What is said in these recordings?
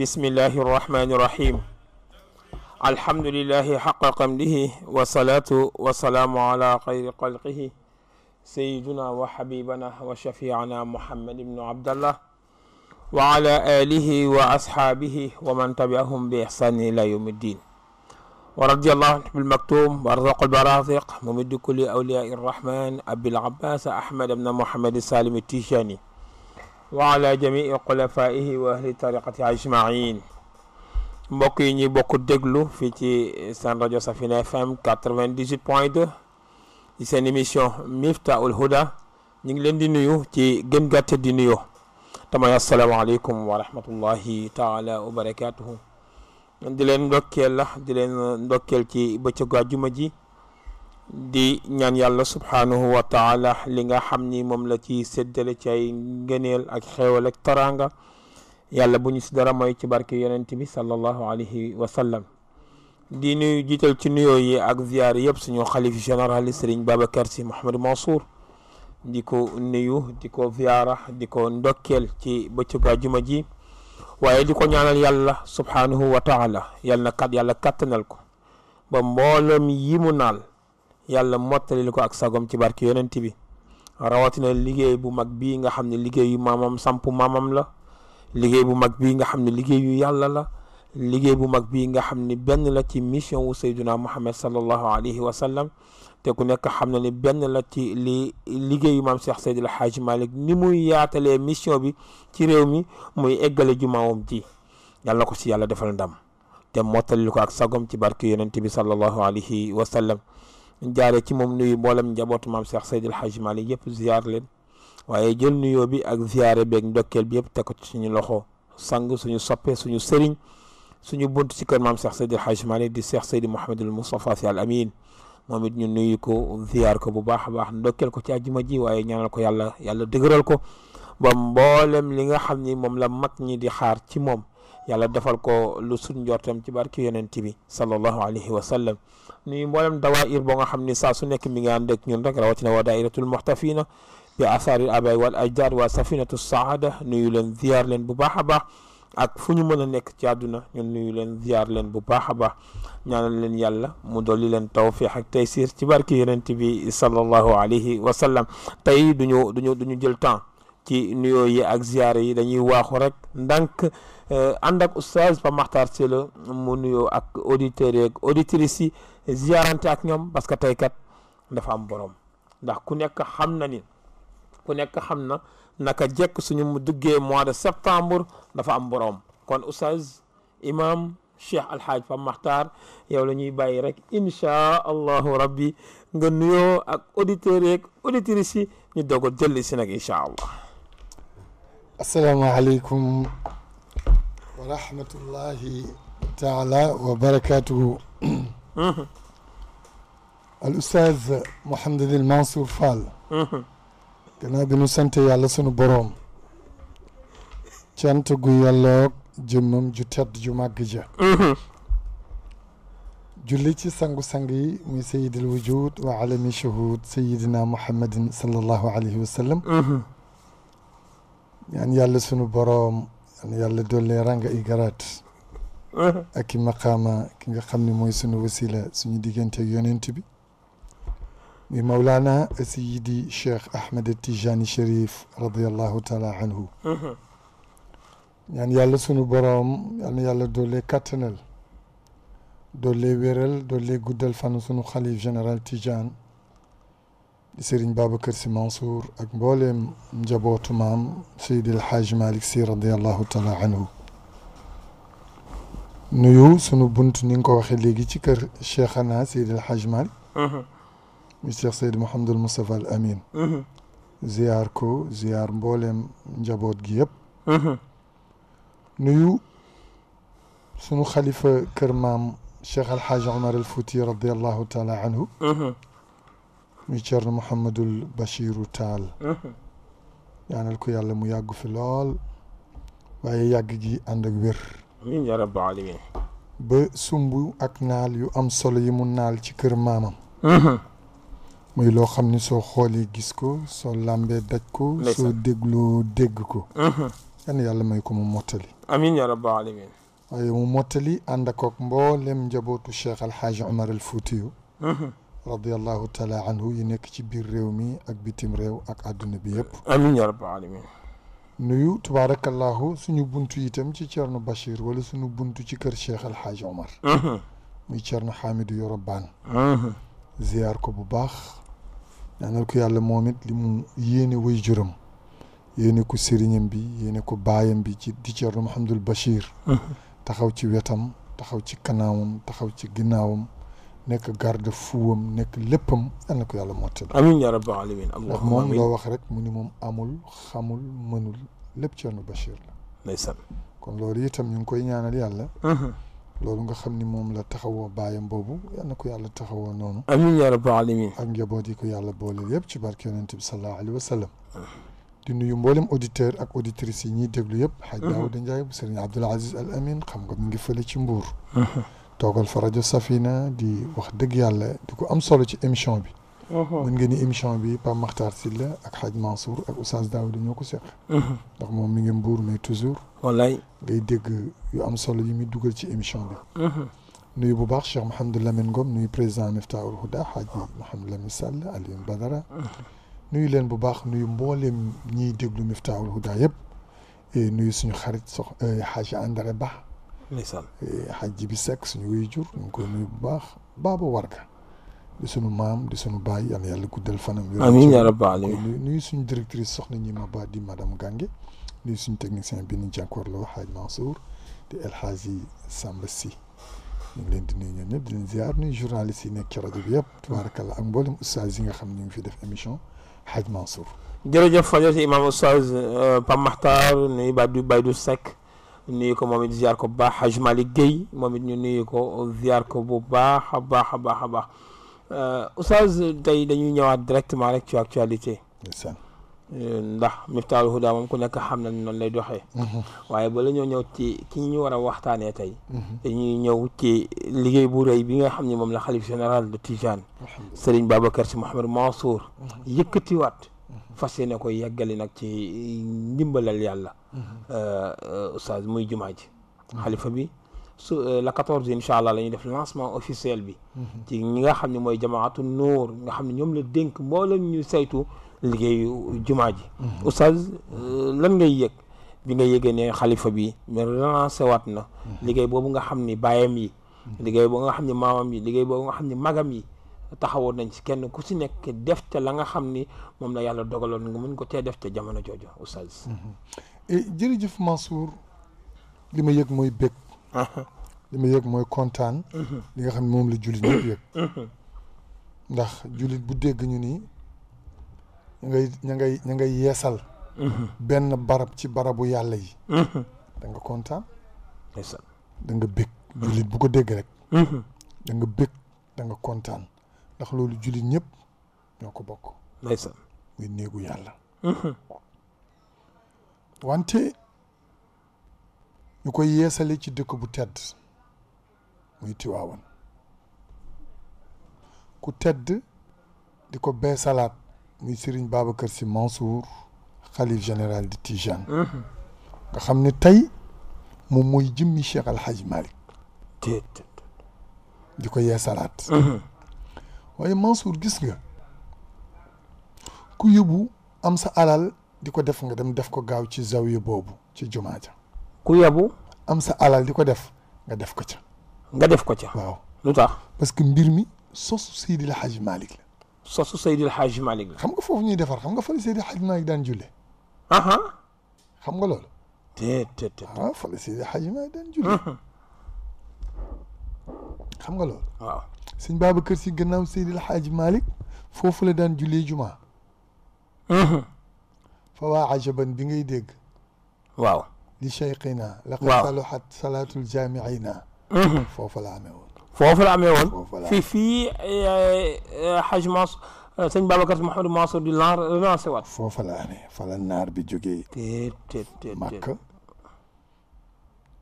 بسم الله الرحمن الرحيم الحمد لله حق قمده والصلاة والسلام على خير خلقه سيدنا وحبيبنا وشفيعنا محمد بن عبد الله وعلى آله وأصحابه ومن تبعهم بإحسان إلى يوم الدين ورضي الله بالمكتوم وارزق البرازق ممد كل أولياء الرحمن أبي العباس أحمد بن محمد السالم التيجاني وعلى جميع خلفائه وأهل طريقته أجمعين mbokk yi ñuy bokk déglu fii ci seen rajo Safina FM 98.2 ci seen émission Miftahoul Houda ñu ngi leen di nuyu ci gën gàtte di nuyoo tamay asalaamaaleykum wa rahmatullahi taala wa barakatuhu di leen ndokkeel ci bëccëgu àjjuma ji di ñaan yàlla subhanahu wa taala li nga xam ni moom la ci séddale ci ay ngëneel ak xéewal ak taranga yàlla bu ñu si dara mooy ci barke yonent bi sallallahu alayhi wa sallam di nuyu jiital ci nuyoo yi ak ziyaar yëpp suñu xalif général Serigne Babacar Sy Mouhamadou Mansour di ko nuyu di ko ziyaara di ko ndokkeel ci bëccëgu àjjuma ji waaye di ko ñaanal yàlla subhanahu wa taala yàlla kattanal ko ba mboolem yi mu naal yàlla mottalil ko ak sagom ci barke yonent bi rawatina liggéey bu mag bii nga xam ne liggéeyu maamam sampu maamam la liggéey bu mag bii nga xam ne liggéeyu yàlla la liggéey bu mag bii nga xam ne benn la ci mission wu sayduna muhammad sallallahu alayhi wa sallam te ku nekk xam na ni benn la ci li liggéeyu maam Cheikh Seydil Hadji Malick ni muy yaatalee mission bi ci réew mi muy eggale jumaawam ji yàlla ko si yàlla defal ndam te mottalil ko ak sagom ci barke yonent bi sallallahu alayhi wa sallam jaare ci moom nuyu mboolem njabootu maam Cheikh Seydil Hadji Malick yëpp ziyaar leen waaye jël nuyoo bi ak ziyaare beeg ndokkeel bi yëpp teg ko ci suñu loxo sang suñu soppe suñu sëriñ suñu bunt ci kër maam Cheikh Seydil Hadji Malick di Cheikh Seydi Mouhamadul Moustapha Sy Al Amin moom it ñu nuyu ko ziyaar ko bu baax a baax ndokkeel ko ci àjjuma ji waaye ñaanal ko yàlla dëgëral ko ba mboolem li nga xam ni moom la mag ñi di xaar ci moom yàlla defal ko lu suñ njortam ci barki yonent bi sallallahu alayhi wa sallam nuyu mboolem dawaayir boo nga xam ni saa su nekk mi nga ànd ak ñun rek rawatina waa daayiratul muxtafina bi asaaril abay wal ajdad waa safinatu saada nuyu leen ziyaar leen bu baax a baax ak fu ñu mën a nekk ci àdduna ñun nuyu leen ziyaar leen bu baax a baax ñaanal leen yàlla mu dolli leen tawfiix ak taysir ci barki yonent bi sallallahu alayhi wa sallam tey duñu jël temps ci nuyoo yi ak ziyaar yi dañuy waaxu rek ndànk ànd ak oustaz Pape Makhtar Sylla mu nuyoo ak auditeurs yi ak auditrices yi ziyaarante ak ñoom parce que tey kat dafa am borom ndax ku nekk xam na naka jekk suñu mu duggee mois de septembre dafa am borom kon oustaz imam Cheikh Alhaaj Pape Makhtar yow la ñuy bàyyi rek inchaa allahu rabbi nga nuyoo ak auditeurs yi ak auditrices yi ñu doog a jëlli si nag inchaa allah. asalaamaaleykum wa rahmatullahi taala wa barakatuhu. al oustaz Mouhamadul Mansour Fall. gannaaw bi nu sant yàlla sunu boroom cant gu yàlloog jëmmam ju tedd ju màgg ja julli ci sangu-sang yi muy sayidil wujud wa alami shuhud sayidina muhammadin sallallahu alayhi wa sallam ñaan yàlla sunu boroom yàlla doole ranga i garaat ak i maqaama ki nga xam ne mooy sunu wasila suñu diggante ak yonent bi mi Mawlana Seydi Cheikh Ahmed Tijani Cherif radiyallahu taala anhu ñaan yàlla sunu boroom yal na yàlla doole kattanal doole wéral doole guddal fan sunu xalif général Tidiane di Serigne Babacar Sy Mansour ak mbooleem njabootu maam Seydi El Hadji Malick Sy radiyallahu taala anhu nuyu sunu bunt ni nga ko waxee léegi ci kër Cheikhana Seydi El Hadji Malick mi Cheikh Seydi Mouhamadul Moustapha Al Amin ziyaar ko ziyaar mbooleem njaboot gi yëpp nuyu sunu xalifa kër maam Cheikh Alhaaj Omar al Fouti radiallahu taala anhu mi Ceerno Mouhamadul Bachiru Taal ñaanal ko yàlla mu yàggu fi lool waaye yàgg gi ànd ak wér amiin yaa rabbal aalamiin ba sumb ak naal yu am solo yi mu naal ci kër maamam muy loo xam ni soo xoolee gis ko soo làmbee daj ko soo dégloo dégg ko yan yàlla may ko mu mottali amiin yaa rabbal alamin waaye mu mottali ànd ak mboolem njabootu Cheikh Alxaaji Omar al Fuutiyu radiallahu taala anhu yi nekk ci biir réew mi ak bitim réew ak àdduna bi yëpp amiin yaa rabbal alamin nuyu tubaarakallahu suñu buntu itam ci Thierno Bachir wala suñu buntu ci kër Cheikh Alxaaji Omar muy Thierno Hamidou Yoro Bane ziyaar ko bu baax ñaanal ko yàlla moom it li mu yéene way juram yéene ko sëriñam bi yéene ko baayam bi ci di Thierno Mouhamadul Bachir taxaw ci wetam taxaw ci kanamam taxaw ci ginnaawam nekk garde fuwam nekk léppam yal na ko yàlla mottali amiin yaa rabbal alamin ndax moom loo wax rek mu ni moom amul xamul mënul lépp Thierno Bachir la ndeysaan kon loolu itam ñu ngi koy ñaanal yàlla loolu nga xam ni moom la taxawoo baayam boobu yal na ko yàlla taxawoo noonu amiin yaa rabbal alamin ak njaboot yi ko yàlla booleel yëpp ci barke yonent bi sallallahu alayhi wa sallam di nuyu mboolem auditeur ak auditrices yi ñuy déglu yëpp xaaj Daawuda Njaay bu Sëriñ Abdul Aziz Al Amin xam nga mi ngi fële ci Mbuur toogal fa rajo Safina di wax dëgg yàlla di ko am solo ci émission bi mën nga ni émission bi Pape Makhtar Sylla ak Hadj Mansour ak Oustaz Daouda ñoo ko seq ndax moom mi ngi Mbuur mais toujours wallaay ngay dégg yu am solo yi muy dugal ci émission bi nuyu bu baax Cheikh Mouhamadou Lamine Ngom nuyu président Miftahoul Houda Hadj Mouhamadou Lamine Sall Alioune Badara nuyu leen bu baax nuyu mboolem ñiy déglu Miftahoul Houda yëpp nuyu suñu xarit Hadj André Ba ndeysaan Hadj bi Seck suñu wuyu jur ñu ngi koy nuyu bu baax Baba Warga di sunu maam di sunu baay yal na yàlla guddal fanam. amiin yaa rabbal alamin nuyu suñu directrice soxna ñi ma ba di madame Gange nuyu suñu technicien bi ñu jàkkaarloo Hadj Mansour di El Hadji Samba Sy ñu ngi leen di nuyu ñoom ñëpp di leen ziar nuyu journaliste yi nekk ci rajo bi yëpp tabarakallah ak mboolem oustaz yi nga xam ne ñu ngi fi def émission Hadj Mansour. jërëjëf fajoti imam oustaz Pape Makhtar nuyu Baydou Seck nuyu ko moom it ziar ko bu baax Hadj Malick Guèye moom it ñu nuyu ko ziar ko bu baax a baax a baax a baax oustaz tey dañuy ñëwaat directement rek ci actualité ndax Miftahoul Houda moom ku nekk xam na noonu lay doxee waaye bala ñoo ñëw ci ki ñu war a waxtaanee tey dañuy ñëw ci liggéey bu rëy bi nga xam ne moom la xalif général de Tijane Serigne Babacar Sy Mouhamed Mansour yëkkatiwaat fas yéene ko yeggali nag ci ndimbalal yàlla oustaz muy jumaa ji xalifa bi su la 14 incha allah la ñuy def lancement officiel bi ci ñi nga xam ne mooy jamaatu Nuur nga xam ne ñoom la dénk mboolem ñu saytu liggéeyu jumaa ji oustaz lan ngay yëg bi nga yëgee ne xalifa bi mais relancé waat na liggéey boobu nga xam ni baayam yi liggéey boobu nga xam ne maamam yi liggéey boobu nga xam ne magam yi taxawoon nañ ci kenn ku si nekk def te la nga xam ni moom la yàlla dogaloon nga mën ko tee def te jamono jooju oustaz jërëjëf Mansour li ma yëg mooy bég li ma yëg mooy kontaan li nga xam ne moom la jullit ñëpp yëg ndax jullit bu dégg ñu ni ña ngay yeesal benn barab ci barabu yàlla yi da nga kontaan da nga bég jullit bu ko dégg rek da nga bég da nga kontaan ndax loolu jullit ñëpp ñoo ko bokk ndeysaan muy néegu yàlla wante ñu koy yeesale ci dëkk bu tedd muy Tiwaawan ku tedd di ko beesalaat muy Serigne Babacar Sy Mansour xalif général de Tijane nga xam ne tey moom mooy jëmmi Cheikh Al Hadj Malick di ko yeesalaat waaye Mansour gis nga ku yóbbu am sa alal di ko def nga dem def ko gaaw ci zawiya boobu ci jumaa ja ku yóbbu am sa alal di ko def nga def ko ca waaw lu tax parce que mbir mi sosu Seydil Hadj Malick la sosu Seydil Hadj Malick la xam nga foofu ñuy defar xam nga fa la Seydil Hadj Malick daan julle xam nga loolu fa la Seydil Hadj Malick daan julle xam nga loolu waaw sëñ Babacar Sy gannaaw Seydil Hadj Malick foofu la daan jullee jumaa fa waa ajaban bi ngay dégg waaw li cheikhina laqad saluhat salaatul jaamiina foofu la amee woon fii Hadj Mansour sëñ Babacar Sy Mouhamed Mansour di relancé waat foofu la amee fa la naar bi jógee Makka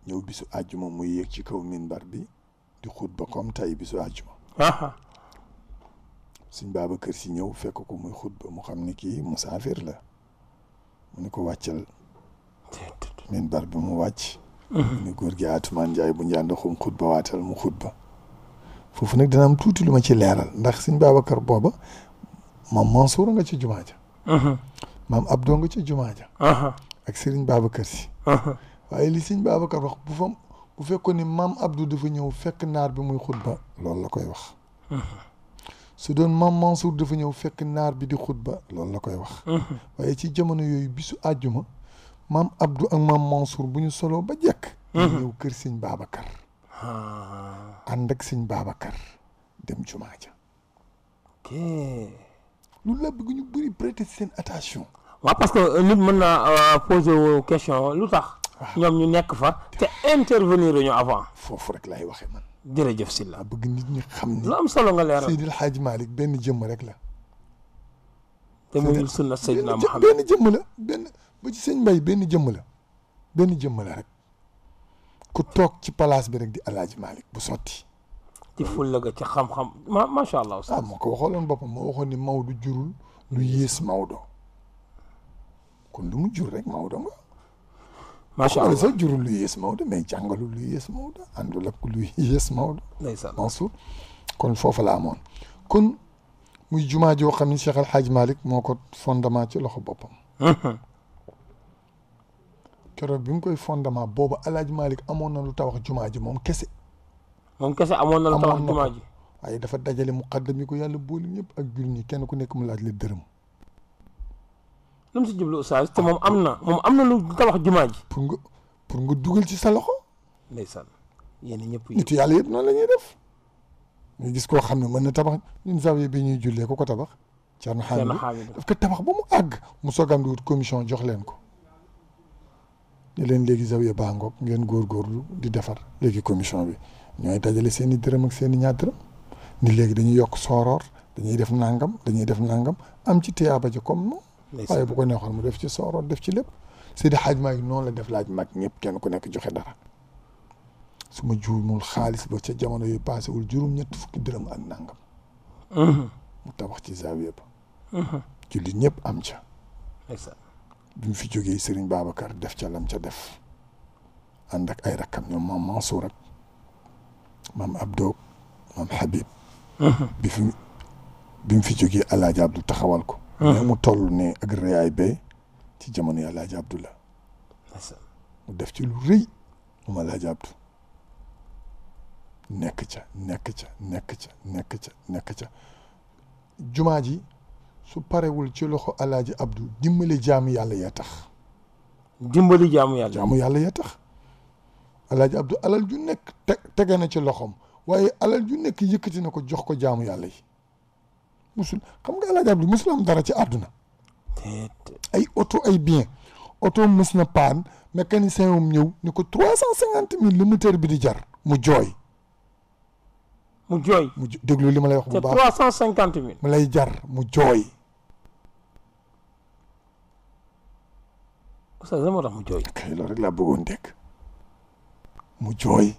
ñëw bisu àjjuma muy yéeg ci kaw minbar bi di xutba comme tey bisu àjjuma sëñ Babacar Sy ñëw fekk ko muy xutba mu xam ne kii musaafir la mu ne ko wàccal minbar bi mu wàcc ni góor gi Atumaan Njaay bu njàndoxum xutba waatal mu xutba foofu nag dina am tuuti lu ma ci leeral ndax sëñ Babacar booba maam Mansour nga ci jumaa ja maam Abdou nga ci jumaa ja ak Serigne Babacar Si waaye li sëñ Babacar wax bu fekkoon ni maam Abdou dafa ñëw fekk naar bi muy xutba loolu la koy wax su doon maam Mansour dafa ñëw fekk naar bi di xutba loolu la koy wax waaye ci jamono yooyu bisu àjjuma maam Abdou ak maam Mansour bu ñu soloo ba jekk ñëw kër sëñ Babacar ànd ak sëñ Babacar dem jumaa ja loolu la bëgg ñu bëri prêter seen attention waaw parce que nit mën naa poser question lu tax ñoom ñu nekk fa te intervenir ñu avant foofu rek laay waxee man jërëjëf Sylla bëgg nit ñi xam ni lu am solo nga leeral Seydil Hadji Malick benn jëmm rek la te muy sunna Seydina Muhammad benn jëmm la ba ci sëñ Mbay benn jëmm la rek ku toog ci place bi rek di Alaaji Malick bu sotti ci fulla ga ci xam-xam macha allah moo ko waxooloon boppam moo waxoon ni Maodo jurul lu yées Maodo kon lu mu jur rek Maodo nga macha allah sax jurul lu yées Maodo mais jàngalul lu yées Maodo àndul ak lu yées Maodo ndeysaan Mansour kon foofu la amoon kon muy jumaa joo xam ni Cheikh Al Hadj Malick moo ko fondement ci loxo boppam keroog bi mu koy fondement boobu El Hadj Malick amoon na lu tabax jumaa ji moom kese amoon na lu tabax jumaa ji waaye dafa dajale muqaddam yi ko yàlla boole ñëpp ak jullit ñi kenn ku nekk mu laaj la dërëm lu mu si jublu oustaz te moom am na lu tabax jumaa ji pour nga dugal ci sa loxo ndeysaan yéen ñëpp nitu yàlla yëpp noonu la ñuy def ñu gis koo xam ne mën na tabax ñun zawiya bi ñuy jullee ko tabax Thierno Hamidou daf ko tabax ba mu àgg mu soogam di wut commission jox leen ko ne leen léegi zawiya baa ngoog ngeen góorgóorlu di defar léegi commission bi ñooy dajale seen i dërëm ak seen i ñaar dërëm ni léegi dañuy yokk sooroor dañuy def nangam am ci tiyaaba ji comme non waaye bu ko neexoon mu def ci sooroor def ci lépp Seydi Hadj Malick noonu la def laaj mag ñëpp kenn ku nekk joxe dara su ma juumul xaalis ba ca jamono yu passé wul juróom-ñett fukki dërëm ak nangam mu tabax ci zawiya ba julli ñëpp am ca bi mu fi jógee Serigne Babacar def ca lam ca def ànd ak ay rakkam ñoom maam Mansour ak maam Abdou maam Habib bi mu fi jógee Alaaji Abdou taxawal ko mais mu toll ne ak réyaay ba ci jamono yi Alaaji Abdou la mu def ci lu rëy moom Alaaji Abdou nekk ca jumaa ji su parewul ci loxo Alaaji Abdou dimbali jaamu yàlla ya tax Alaaji Abdou alal ju nekk tege na ci loxoom waaye alal ju nekk yëkkati na ko jox ko jaamu yàlla yi musul xam nga Alaaji Abdou musul am dara ci àdduna ay oto ay bien oto mës na paan mécanicien wam ñëw ni ko 350 000 le moteur bi di jar mu jooy déglu li ma lay wax bu baax 350 000 mu lay jar mu jooy oustaz moo tax mu jooy kay loolu rek laa bëggoon dégg mu jooy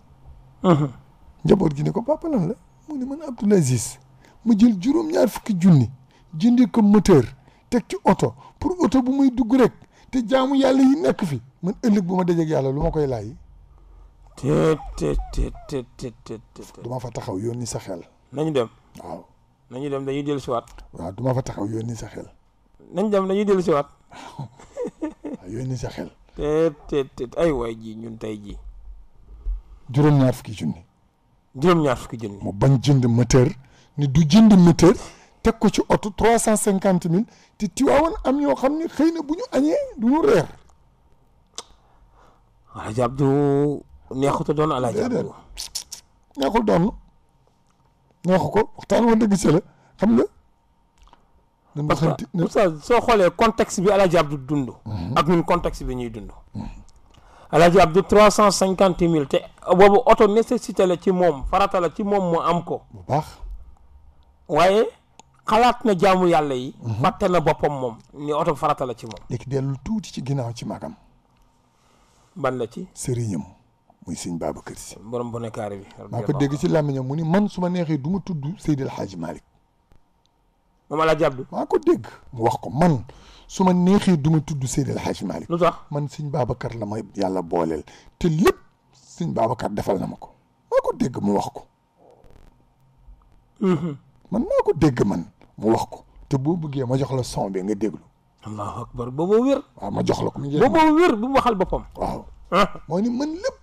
njaboot gi ne ko papa lan la mu ne man Abdoul Aziz mu jël juróom-ñaar fukki junni jëndi ko moteur teg ci oto pour oto bu muy dugg rek te jaamu yàlla yi nekk fi man ëllëg bu ma dajeeg yàlla lu ma koy laaj du ma fa taxaw yónni sa xel nañu dem waaw nañu dem dañuy dellu siwaat waaw du ma fa taxaw yónni sa xel nañ dem dañuy dellu siwaat waaw yónni sa xel ay waay ji ñun tey ji juróom-ñaar fukki junni mu bañ jënd moteur ni du jënd moteur teg ko ci oto 350 000 te Tiwaawan am ñoo xam ne xëy na bu ñu añee du ñu reer Alaaji Abdou neexuta doon Alaaji Abdou neexul doon neexu ko waxtaan wa dëgg ci la xam nga parce que oustaz soo xoolee contexte bi Alaaji Abdou dund ak ñun contexte bi ñuy dund Alaaji Abdou 350 000 te boobu oto nécessité la ci moom farata la ci moom mu am ko bu baax waaye xalaat na jaamu yàlla yi fàtte na boppam moom ni oto farata la ci moom léegi dellu tuuti ci ginnaaw ci magam ban la ci sëriñam muy sëñ Babacar Si borom bu nekkaari bi maa ko dégg ci làmmiñam mu ni man su ma neexee du ma tudd Seydi El Hadji Malick moom Alaaji Abdu maa ko dégg mu wax ko man su ma neexee du ma tudd Seydi El Hadji Malick lu tax man sëñ Babacar la ma yàlla booleel te lépp sëñ Babacar defal na ma ko maa ko dégg mu wax ko man maa ko dégg man mu wax ko te boo bëggee ma jox la son bi nga déglu allahu akbar booboo wér waaw ma jox la ko booboo wér bu mu waxal boppam waaw moo ni man lépp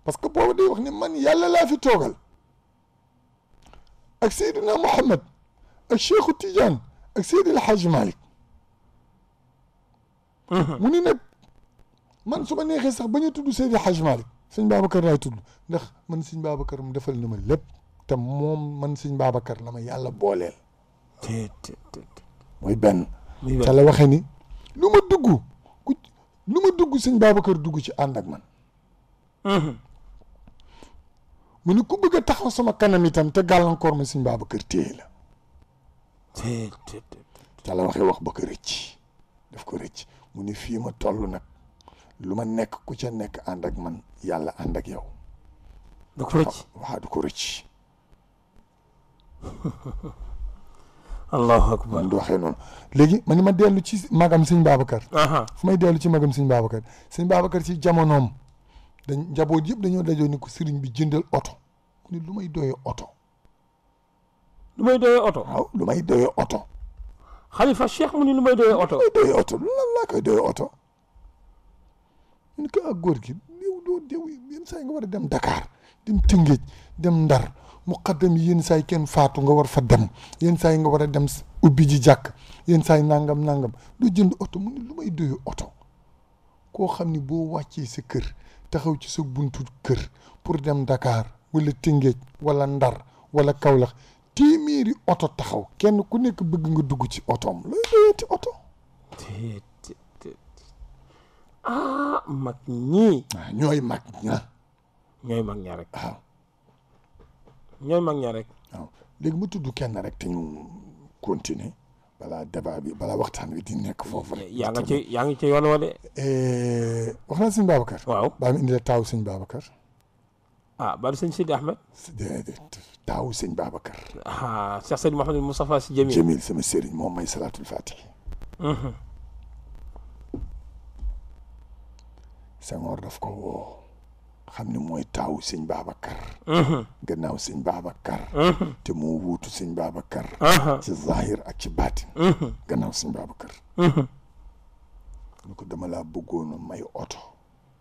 parce que boobu day wax ni man yàlla laa fi toogal ak Seydina Mouhamed ak Cheikhu Tidiane ak Seydi El Hadji Malick mu ni nag man su ma neexee sax bañ a tudd Seydi El Hadji Malick sëñ Babacar laay tudd ndax man sëñ Babacar mu defal na ma lépp te moom man sëñ Babacar la ma yàlla booleel mooy benn te la waxee ni lu ma dugg sëñ Babacar dugg ci ànd ak man mu ni ku bëgg a taxaw sama kanam itam te gàllankoor ma sëñ Babacar téye la te la waxee wax ba ko rëcc daf ko rëcc mu ni fii ma toll nag lu ma nekk ku ca nekk ànd ak man yàlla ànd ak yow du ko rëcc waaw du ko rëcc allahu akbar man du waxee noonu léegi ma ni ma dellu ci magam sëñ Babacar fu may dellu ci magam sëñ Babacar ci jamonoom dañ njaboot yëpp dañoo dajoo ni ko sëriñ bi jëndal oto mu ni lu may doyee oto waaw lu may doyee oto xalifa cheikh mu ni lu may doyee oto lu lan laa koy doyee oto ñu ne ko ak góor gi déw yenn saa yi nga war a dem Dakar dem Tëngéej dem Ndar muqaddam yi yenn saa yi kenn faatu nga war fa dem yenn saa yi nga war a dem ubbi ji jàkk yenn saa yi nangam doo jënd oto mu ne lu may doyee oto koo xam ni boo wàccee sa kër taxaw ci sa buntu kër pour dem Dakar wala Tëngéej wala Ndar wala Kaolack téeméeri oto taxaw kenn ku nekk bëgg nga dugg ci otoom looy doyeeti oto mag ñii ñooy mag ña rek waaw ñooy mag ña rek waaw léegi mu tudd kenn rek te ñu continuer balaa débat bi balaa waxtaan wi di nekk foofu rek yaa ngi ci yoon wa de wax naa sëñ Babacar waaw baa mi indi la taawu sëñ Babacar bari sëñ Sidi Ahmed déedéet taawu sëñ Babacar Cheikh Seydi Mouhamadou Moustapha Sy Jamil sama sëriñ moom may salaatul fatihi Senghor daf ko woo xam ne mooy taawu sëñ Babacar gannaaw sëñ Babacar te moo wuutu sëñ Babacar ci zahir ak ci baatin gannaaw sëñ Babacar ni ko dama laa bëggoon a may oto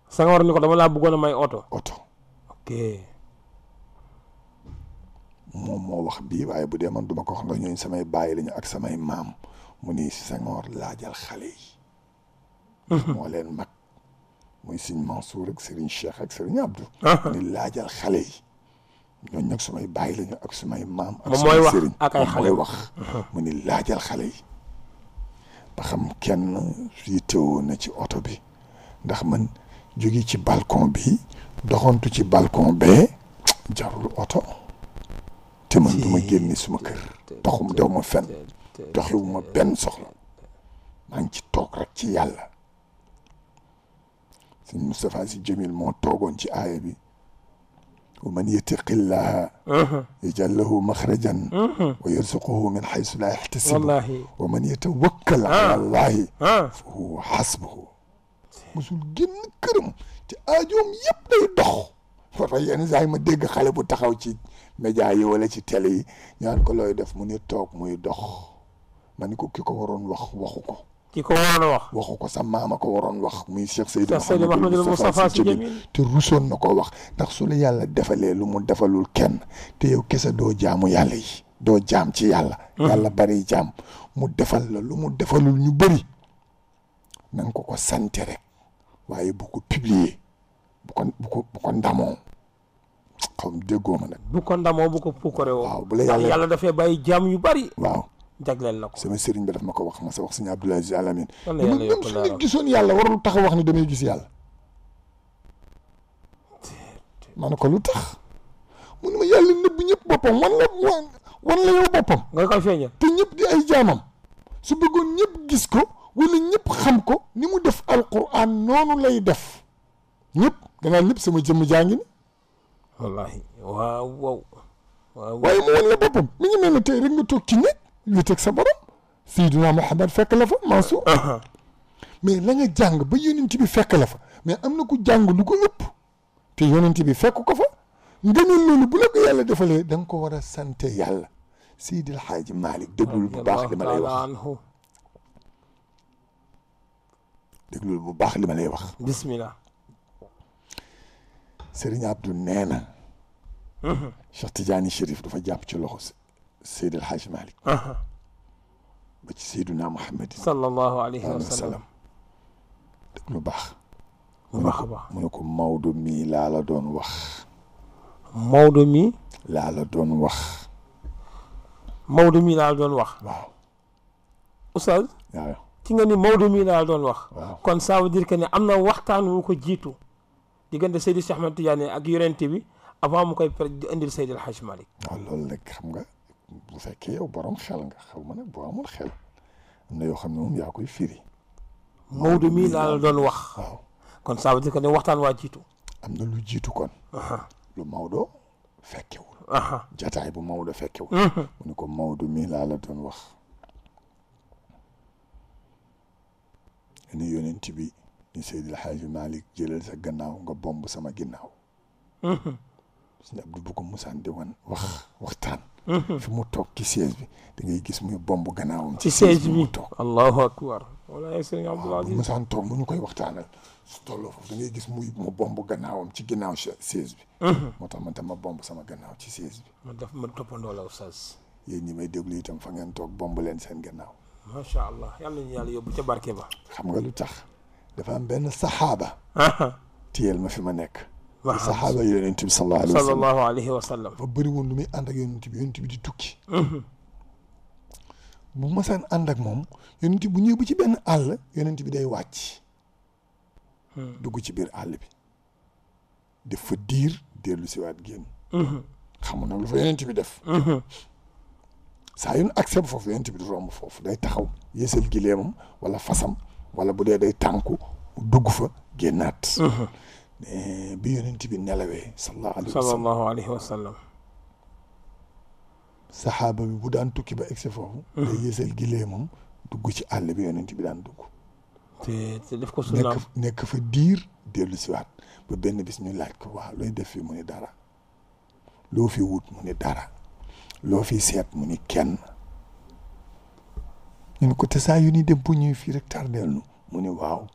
Senghor ni ko dama laa bëggoon a may oto ok moom moo wax bii waaye bu dee man duma ko wax ndax ñooñu samay bàyyi lañu ak samay maam mu ni Senghor laajal xale yi moo leen mag muy sëñ Mansour ak Serigne Cheikh ak Serigne Abdou ni laajal xale yi ñooñu nag sumay bàyyi lañu ak sumay maam ak sumay Serigne mooy wax mu ni laajal xale yi ba xam kenn yittewoo na ci oto bi ndax man jóge ci balcon bi doxantu ci balcon bee jarul oto te man du ma génne suma kër doxum dew ma fenn doxiwu ma benn soxla maa ngi ci toog rek ci yàlla sëñ Moustapha Sy Jamil moo toogoon ci aaya bi wa man yattaqillaha yaj'al lahu makhrajan wa yarzuqhu min haythu la yahtasib wa man yatawakkal ala allahi fa huwa hasbuhu musul génn këram te aajoom yëpp day dox moo tax yenn saa yi ma dégg xale bu taxaw ci média yi wala ci télé yi ñaan ko looy def mu ni toog muy dox ma ni ko ki ko waroon wax waxu ko ki ko waroon a wax waxu ko sa maama ko waroon wax muy Cheikh Seydi Mouhamadou Moustapha Sy Jamil te rusoon na ko wax ndax su la yàlla defalee lu mu defalul kenn te yow kese doo jaamu yàlla yi doo jaam ci yàlla yàlla bari jaam mu defal la lu mu defalul ñu bëri nan ko sante rek waaye bu ko publier bu ko ndamoo xam déggoo ma nag bu ko ndamoo bu ko puukare woo waaw bu la yàlla dafay bàyyi jaam yu bëri waaw jagleel la ko sama sëriñ bi daf ma ko wax ma sa wax sëñ Abdoul Aziz Al Amine même su nit gisoon yàlla warul tax wax ni damay gis yàlla ma ne ko lu tax mu ne ma yàlla nëbb ñëpp boppam wan la yow boppam nga koy feeñal te ñëpp di ay jaamam su bëggoon ñëpp gis ko wala ñëpp xam ko ni mu def alquran noonu lay def ñëpp gannaaw ñëpp sama jëmm jaa ngi ni wallahi waaw waaye mu wan la boppam mi ngi mel ne tey rek nga toog ci nekk wéet ak sa borom Seydina Muhammad fekk la fa Mansour mais la nga jàng ba yonent bi fekk la fa mais am na ku jàng lu ko ëpp te yonent bi fekk ko fa nga ne loolu bu la ko yàlla defalee da nga ko war a sante yàlla Seydi El Hadji Malick déglul bu baax li ma lay wax déglul bu baax li ma lay wax bismillah Serigne Abdou nee na Cheikh Tidiane Chérif dafa jàpp ci loxo Seydi El Hadji Malick ba ci Seydina Muhammad sallallahu alayhi wa sallam déglu baax bu baax a baax mu ne ko Maodo mii laa la doon wax Maodo mii laa la doon wax Maodo mii laa la doon wax waaw oustaz waaw ci nga ni Maodo mii laa la doon wax waaw kon ça veut dire que ne am na waxtaan wu ko jiitu diggante Seydi Cheikh Ahmed Tidiane ak yonent bi avant mu koy di indil Seydi El Hadji Malick waaw loolu nag xam nga bu fekkee yow borom xel nga xaw ma nag boo amul xel am na yoo xam ne moom yaa koy firi Maodo mii laa la doon wax waaw kon ça veut dire que ne waxtaan waa jiitu am na lu jiitu kon lu Maodo fekkewul jataay bu Maodo fekkewul mu ne ko Maodo mii laa la doon wax ne yonent bi ni Seydi El Hadji Malick jëlal sa gannaaw nga bomb sama ginnaaw Sëñ Abdou bu ko musaan di wan waxtaan fi mu toog ci siège bi da ngay gis muy bomb gannaawam ci siège bi mu toog allahu akbar wala Sëñ Abdoul Aziz musaan toog bu ñu koy waxtaanal su tolloo foofu da ngay gis mu bomb gannaawam ci ginnaaw siège bi moo tax man tam ma bomb sama gannaaw ci siège bi man daf ma toppandoo la oustaz yéen ñi may déglu itam fa ngeen toog bomb leen seen gannaaw macha allah yàlla ñu yàlla yóbbu ca barke ba xam nga lu tax dafa am benn saxaaba tiyel ma fi ma nekk saxaaba yonent bi sallallahu alayhi wa sallam fa bëri woon lu muy ànd ak yonent bi di tukki bu masaan ànd ak moom yonent bu ñëw ba ci benn àll yonent bi day wàcc dugg ci biir àll bi def fa diir dellu si waat génn xam na lu fa yonent bi def saa yu nu accès foofu yonent bi du romb foofu day taxaw yéesal gileemam wala fasam wala bu dee day tànku dugg fa génnaat bi yonent bi nelawee sallallahu alayhi wa sallam saxaaba bi bu daan tukki ba egsi foofu day yéesal gileemam dugg ci àll bi yonent bi daan dugg te def ko sunnaam nekk fa diir dellu si waat ba benn bis ñu laaj ko waaw looy def fi mu ni dara loo fi wut mu ni dara loo fi seet mu ni kenn ñu ne ko te saa yu ni dem bu ñuy fii rek tardeel nu mu ni waaw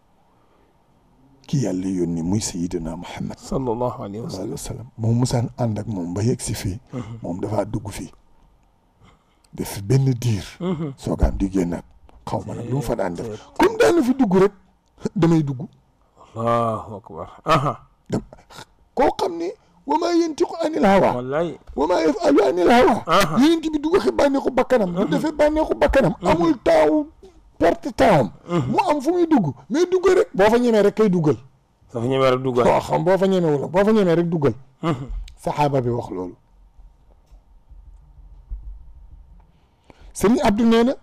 ki yàlla yónni muy Sayyidina Muhammad sallallahu alayhi wa sallam moom musaan ànd ak moom ba yegg si fii moom dafaa dugg fii def benn diir soogaam di génnaat xaw ma nag lu mu fa daan def comme daana fi dugg rek damay dugg allahu akbar koo xam ni wa maa yantiqu anil hawa wallaay wa maa yafalu anil hawa yonent bi du waxe bànneexu bakkanam du defee bànneexu bakkanam amul temps perte temps mu am fu muy dugg mais dugg rek boo fa ñemee rek kay duggal soo fa ñemee rek duggal waaw xam boo fa ñemee wala boo fa ñemee rek duggal saxaaba bi wax loolu Sëriñ Abdou nee na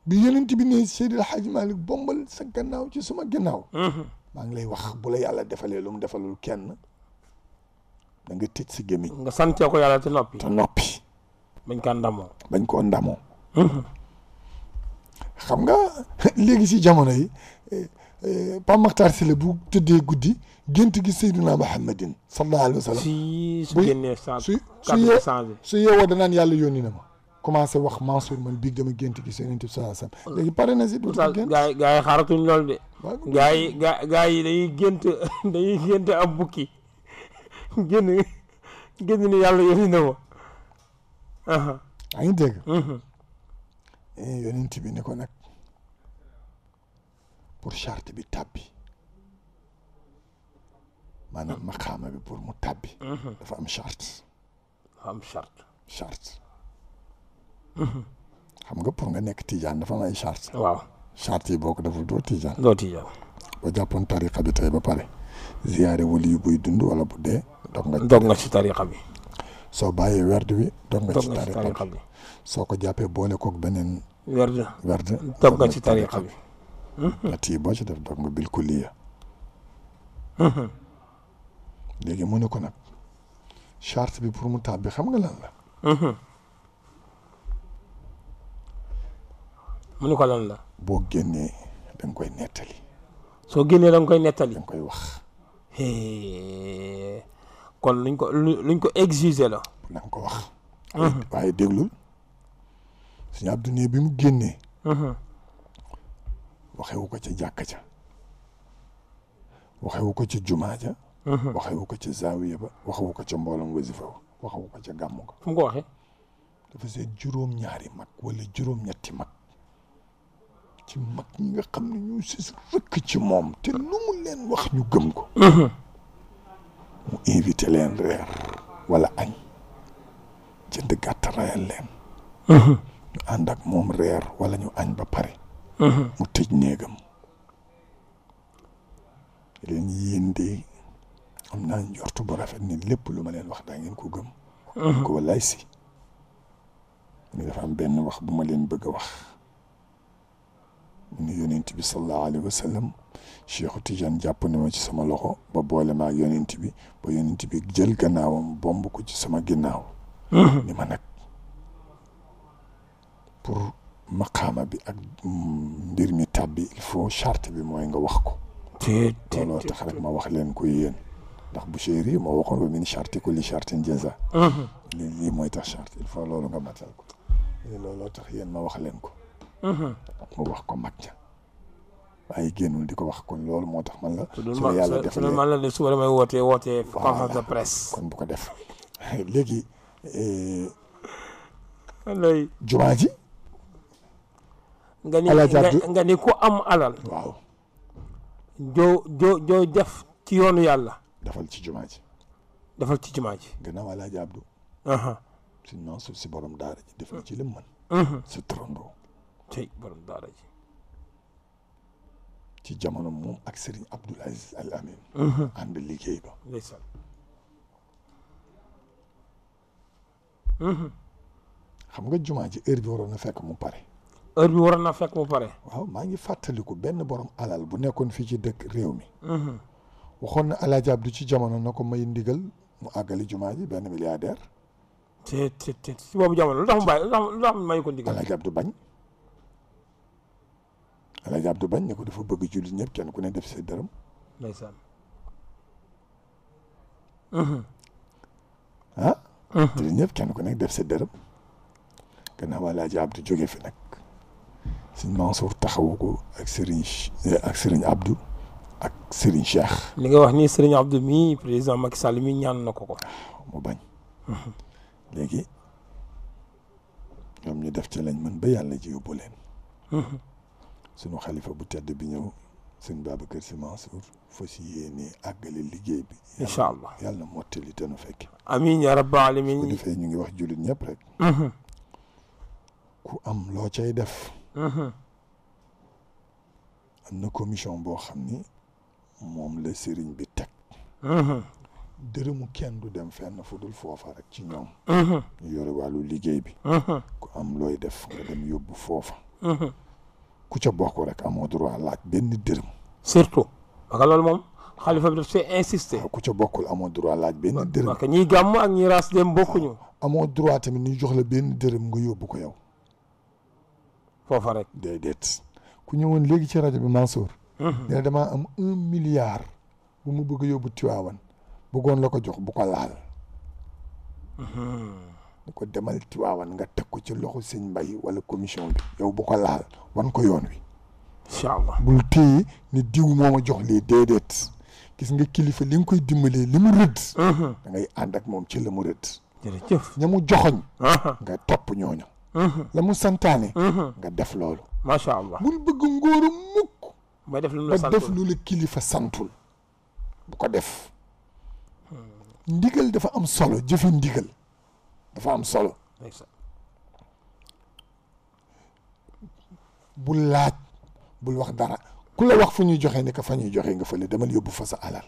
bi yonent bi ne Seydi El Hadji Malick bombal sa gannaaw ci suma gannaaw maa ngi lay wax bu la yàlla defalee lu mu defalul kenn da nga tëj si gémmiñ nga santee ko yàlla te noppi bañ koo ndamoo xam nga léegi si jamono yi Pape Makhtar Sylla bu tëddee guddi gént gi Seydina Muhammadin sallallahu alayhi wa sallam su génnee su yeewoo danaan yàlla yónni na ma commencé wax Mansour man biig dama gént gi Seydina sallallahu alayhi wa sallam léegi pare na si du gént gaa yi xaaratuñ loolu de gaa yi dañuy gént ab bukki génn ni yàlla yónni na ma yaa ngi dégg yonent bi ne ko nag pour charte bi tàbbi maanaam maqaama bi pour mu tàbbi dafa am charte charte xam nga pour nga nekk tijaan dafa am ay charte waaw charte yi boo ko deful doo tijaan boo jàppoon tariqa bi tey ba pare ziyaare wali yu buy dund wala bu dee dog nga ci tariqa bi soo bàyyee werd bi dog nga ci tariqa bi soo ko jàppee boole koog beneen werd dog nga ci tariqa bi at yi boo ci def dog nga bil kulliya léegi mu ne ko nag charte bi pour mu tàbbi xam nga lan la mu ni ko lan la. boo génnee da nga koy nettali. soo génnee da nga koy nettali. da nga koy wax. kon luñ ko exiger la. da nga ko wax. waaye déglul sëñ Abdou ne bi mu génnee. waxewu ko ca jàkka ja. waxewu ko ca jumaa ja. waxewu ko ca zaawiya ba. waxewu ko ca mbooloom wasifa ba. waxewu ko ca gàmmu ga. fu mu ko waxee. dafa seet juróom-ñaari mag wala juróom-ñetti mag ci mag ñi nga xam ne ñu sis rëkk ci moom te lu mu leen wax ñu gëm ko. mu invité leen reer wala añ jënd gàtt rayal leen. ñu ànd ak moom reer wala ñu añ ba pare. mu tëj néegam. leen yéen de am naa njortu bu rafet ni lépp lu ma leen wax daa ngeen ko gëm. ko wallaay si. ni dafa am benn wax bu ma leen bëgg a wax. mu ne yonent bi sallallahu alayhi wa sallam Cheikh Tidiane jàpp na ma ci sama loxo ba boole ma ak yonent bi ba yonent bi jël gannaawam bomb ko ci sama ginnaaw. ni ma nag pour maqaama bi ak mbir mi tàbbi il faut charte bi mooy nga wax ko. looloo tax rek ma wax leen ko yéen ndax Buseyri moo waxoon wa min charte kulli chartin jaza. lii mooy tax charte il faut loolu nga matal ko. looloo tax yéen ma wax leen ko. mu wax ko mag ña waaye génnul di ko wax kon loolu moo tax man la. su ma yàlla defalee man la de suba damay wootee conférence de presse. kon bu ko def léegi. lay jumaa ji. nga ni ku am alal. waaw. joo def ci yoonu yàlla. defal ci jumaa ji. defal ci jumaa ji. gannaaw Alaaji Abdu. suñ Mansour si borom daara ji def na ci lim man. si trondoo. tey borom daara ji. ci jamono moom ak Serigne Abdoul Aziz Al Amin. ànd liggéey ba. ndeysaan. xam nga jumaa ji heure bi waroon na fekk mu pare. heure bi waroon na fekk mu pare. waaw maa ngi fàttaliku benn borom alal bu nekkoon fii ci dëkk réew mi. waxoon na Alaaji Abdu ci jamono na ko may ndigal mu àggali jumaa ji benn milliardaire. te si boobu jamono lu tax mu bàyyi lu tax mu may ko ndigal. Alaaji Abdu bañ. Alaaji Abdu bañ ne ko dafa bëgg jullit ñëpp kenn ku ne def sa dërëm. ndeysaan. jullit ñëpp kenn ku nekk def sa dërëm. gannaaw Alaaji Abdu jóge fi nag. Sëñ Mansour taxawu ko ak Serigne Abdou ak Serigne Cheikh. li nga wax ni Serigne Abdou mii président Macky Sall mii ñaan na ko ko. mu bañ. léegi ñoom ñu def ci lañ mën ba yàlla ji yóbbu leen. sunu xalifa bu tedd bi ñëw sëñ Babacar Sy Mansour fas yéene àggale liggéey bi. incha allah yàlla na mottali te nu fekk. amiin yaa rabbal aalamiin. bu ko defee ñu ngi wax jullit ñëpp rek. ku am loo cay def. am na commission boo xam ni moom la sëriñ bi teg. dërëmu kenn du dem fenn fu dul foofa rek ci ñoom. ñu yore wàllu liggéey bi. ku am looy def nga dem yóbbu foofa. ku ca bokk rek amoo droit laaj benn dërëm. surtout parce que loolu moom xalifa bi daf see insister. ku ca bokkul amoo droit laaj benn dërëm. parce que ñiy gàmm ak ñiy raas dem bokkuñu. amoo droit tamit ñu jox la benn dërëm nga yóbbu ko yow. foofa rek. déedéet ku ñëwoon léegi ci rajo bi Mansour. nee damaa am 1 milliard bu mu bëgg a yóbbu Tiwaawan bëggoon la ko jox bu ko laal. ni ko demal Tiwaawan nga teg ko ci loxo sëñ Mbay wala commission bi yow bu ko laal wan ko yoon wi. incha allah bul téye ni diw moo ma jox lii déedéet gis nga kilifa li nga koy dimbalee li mu rëdd. da ngay ànd ak moom ci la mu rëdd. jërëjëf ña mu joxoñ. nga topp ñooñu. la mu santaane. nga def loolu. macha allah bul bëgg ngóoru mukk. ba def lu la kilifa santul. bu ko def. ndigal dafa am solo jëfe ndigal dafa am solo. bul laaj bul wax dara ku la wax fu ñuy joxe ni ko fa ñuy joxe nga fële demal yóbbu fa sa alal.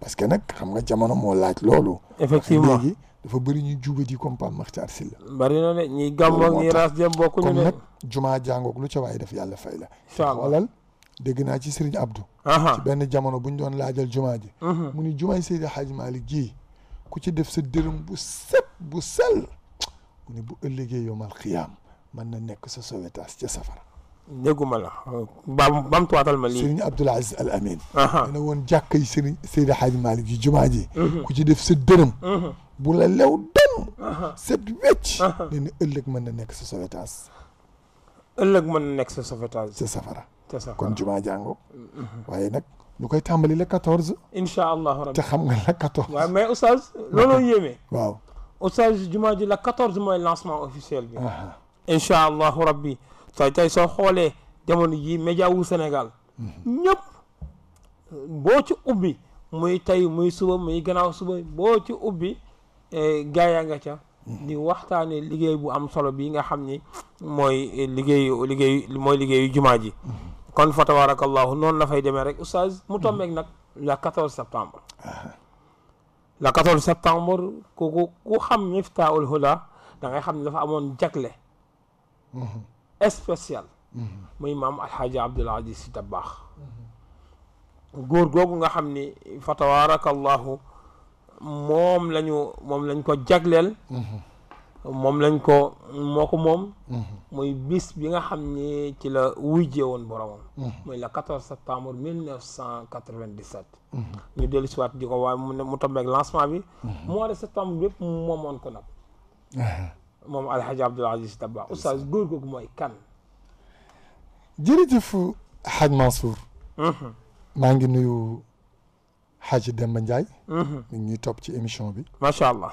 parce que nag xam nga jamono moo laaj loolu. effectivement léegi dafa bëri ñu jubadi comme Pape Makhtar Sylla. bari na ne ñiy gàmmoog ñiy raas dem bokkuñu ne. kon nag jumaa jàngoog lu ca waaye def yàlla fay la. incha allah xoolal dégg naa ci Serigne Abdou. ci benn jamono bu ñu doon laajal jumaa ji. mu ni jumaay Seydi Hadji Malick ji ku ci def sa dërëm bu set bu sell mu ni bu ëllëgee yomal xiyaam mën na nekk sa sauvetage ca safara. dégguma la bamtuwaatal ma lii. Serigne Abdoul Aziz Al Amin. dana woon jàkka yi Serigne Seydi Hadji Malick yi jumaa ji. ku ci def sa dërëm. bu la lew dem. set wecc. nee na ëllëg mën na nekk sa sauvetage. ëllëg mën na nekk sa sauvetage. ca safara. ca safara kon jumaa jàngoo. waaye nag ñu koy tàmbali le 14. incha allahu rabbi te xam nga la 14. waaw mais oustaz looloo yéeme. waaw oustaz jumaa ji la 14 mooy lancement officiel bi. incha allahu rabbi tey soo xoolee jamono ji média wu Sénégal ñëpp boo ci ubbi muy tey muy suba muy gannaaw suba boo ci ubbi gaa yaa nga ca di waxtaane liggéey bu am solo bi nga xam ni mooy liggéeyu jumaa ji. kon fa tabarakallahu noonu la fay demee rek oustaz mu tombeeg nag la 14 septembre. la 14 septembre ku xam Miftaahul Huda da ngay xam ne dafa amoon jagle spécial muy maam alxaaji Abdoul Aziz Sy Dabakh góor googu nga xam ni fa tabarakallahu moom lañ ko jagleel moo ko moom muy bis bi nga xam ni ci la wujjee woon boromam muy le 14 septembre 1997 ñu dellu si waat di ko waaye mu tombeeg lancement bi mois de septembre bi yëpp moomoon ko nag moom alxaaji Abdoul Aziz Sy Dabakh oustaz góor googu mooy kan. jërëjëf Hadj Mansour. maa ngi nuyu Hadj Demba Ndiaye. mi ngi ñuy topp ci émission bi. macha allah.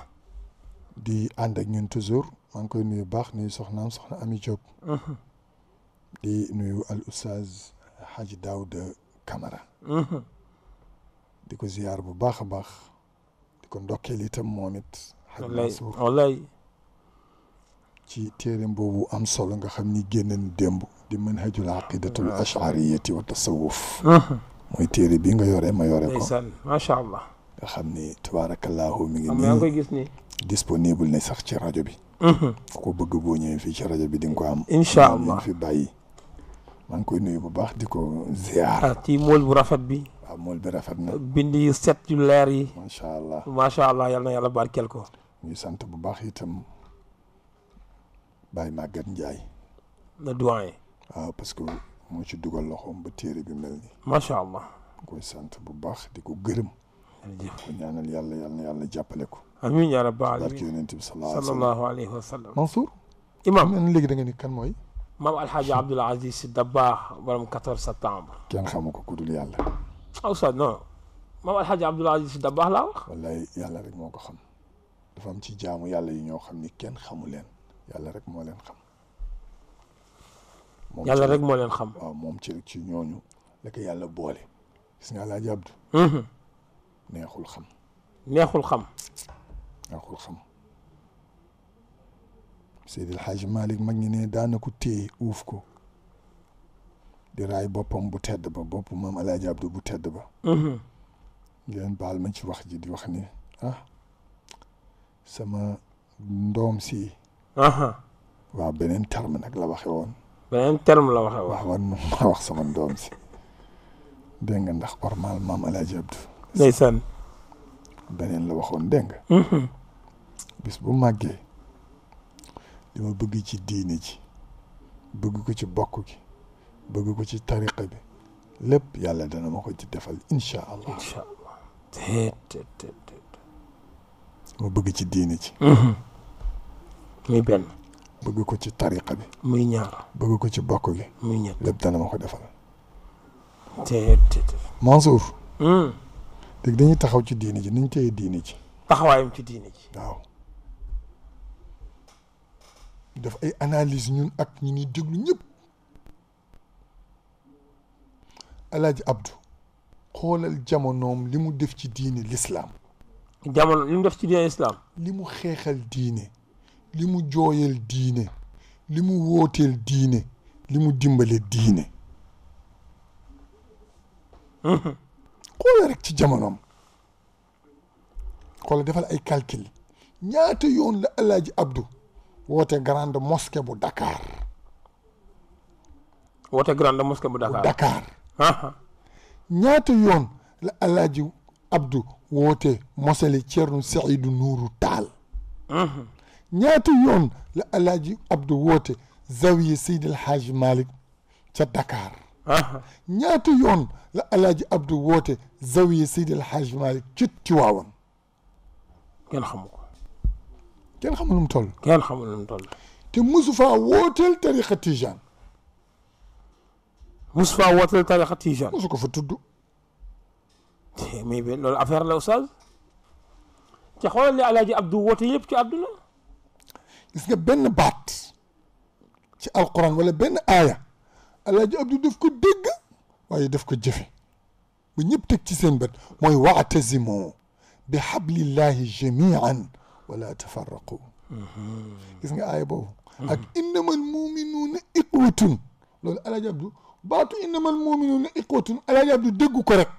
di ànd ak ñun toujours maa ngi koy nuyu baax nuyu soxna Ami Diop. di nuyu al oustaz Hadj Daouda Camara. di ko ziyaar bu baax a baax. di ko ndokkeel itam moom it. Hadj Mansour wallaay ci téereem boobu am solo nga xam ni génn na démb di manhajul aqidatul ashariyati wa tasawuf mooy téere bi nga yore ma yore ko ndeysaan macha allah nga xam ni tabaarakallahu mi ngi nii koy gis ni disponible na sax ci rajo bi fu ko bëgg boo ñëwee fii ci rajo bi di nga ko am incha allah fi bàyyi maa ngi koy nuyu bu baax di ko ziar ci mool bu rafet bi waaw mool bi rafet na bind yu set yu leer yi macha allah yal na yàlla barkeel ko ñuy sant bu baax itam Baye Maguette Ndiaye. le doyen. waaw parce que moo ci dugal loxoom ba téere bi mel ni. macha allah. koy sant bu baax di ko gërëm. jërëjëf ko ñaanal yàlla jàppale ko. amiin yaa rabbal aalamiin barke yonent bi sallallahu alayhi wa sallam. Mansour. imam léegi da nga ni kan mooy. maam alxaaji Abdoul Aziz Sy Dabakh borom 14 septembre. kenn xamu ko ku dul yàlla. oustaz non maam alxaaji Abdoul Aziz Sy Dabakh laa wax. wallaay yàlla rek moo ko xam. dafa am ci jaamu yàlla yi ñoo xam ni kenn xamu leen. yàlla rek moo leen xam. yàlla rek moo leen xam. waaw moom ci ñooñu la ko yàlla boole. gis nga Alaaji Abdu. neexul xam. neexul xam. Seydil Hadji Malick mag ñi ne daana ko téye uuf ko. di raay boppam bu tedd ba bopp maam Alaaji Abdu bu tedd ba. ngeen baal ma ci wax ji di wax ni sama ndoom si. waaw beneen terme nag la waxe woon. beneen terme la waxe woon. waaw man ma wax sama ndoom si. dégg nga ndax ormal maam Alaaji Abdu. ndeysaan. beneen la waxoon dégg nga. bis bu màggee li ma bëgg ci diine ji bëgg ko ci bokk gi bëgg ko ci tariqa bi lépp yàlla dana ma ko ci defal incha allah. incha allah. ma bëgg ci diine ji. muy benn. bëgg ko ci tariqa bi. muy ñaar. bëgg ko ci bokk gi. muy ñett lépp dana ma ko defal. Mansour. léegi dañuy taxaw ci diine ji niñ téye diine ji. taxawaayam ci diine ji. waaw. def ay analyse ñun ak ñi ñuy déglu ñëpp. Alaaji Abdu xoolal jamonoom li mu def ci diine l'islam. jamono li mu def ci diine l'islam. li mu xeexal diine. li mu jooyal diine. li mu wooteel diine. li mu dimbale diine. xoolal rek ci jamonoom. xoolal defal ay calcul. ñaata yoon la Alaaji Abdu woote grande mosquée bu Dakar. woote grande mosquée bu Dakar. Dakar. ñaata yoon la Alaaji Abdu woote mosali Ceerno Seydou Nourou Taal. ñaata yoon la Alaaji Abdu woote zawiya Seydi El Hadji Malick ca Dakar ñaata yoon la Alaaji Abdou woote zawiya Seydi El Hadji Malick ci Tiwaawan kenn xamu ko kenn xamul nu mu toll kenn xamul nu mu toll te mosu faa wooteel tariqa tijaan mosu faa wooteel tariqa tijaan mosu ko fa tudd mais loolu affaire la oustaz te xoolal li Alaaji Abdou woote yëpp ci àdduna gis nga benn baat ci alquran wala benn aaya Alaaji Abdou daf ko dégg waaye daf ko jëfe ba ñëpp teg ci seen bët mooy wa'tasimu bi hablillahi jamian wala tafarraqu gis nga aaya boobu ak innamal muminuuna iqwatun loolu Alaaji Abdou baatu innamal muminuuna iqwatun Alaaji Abdou déggu ko rek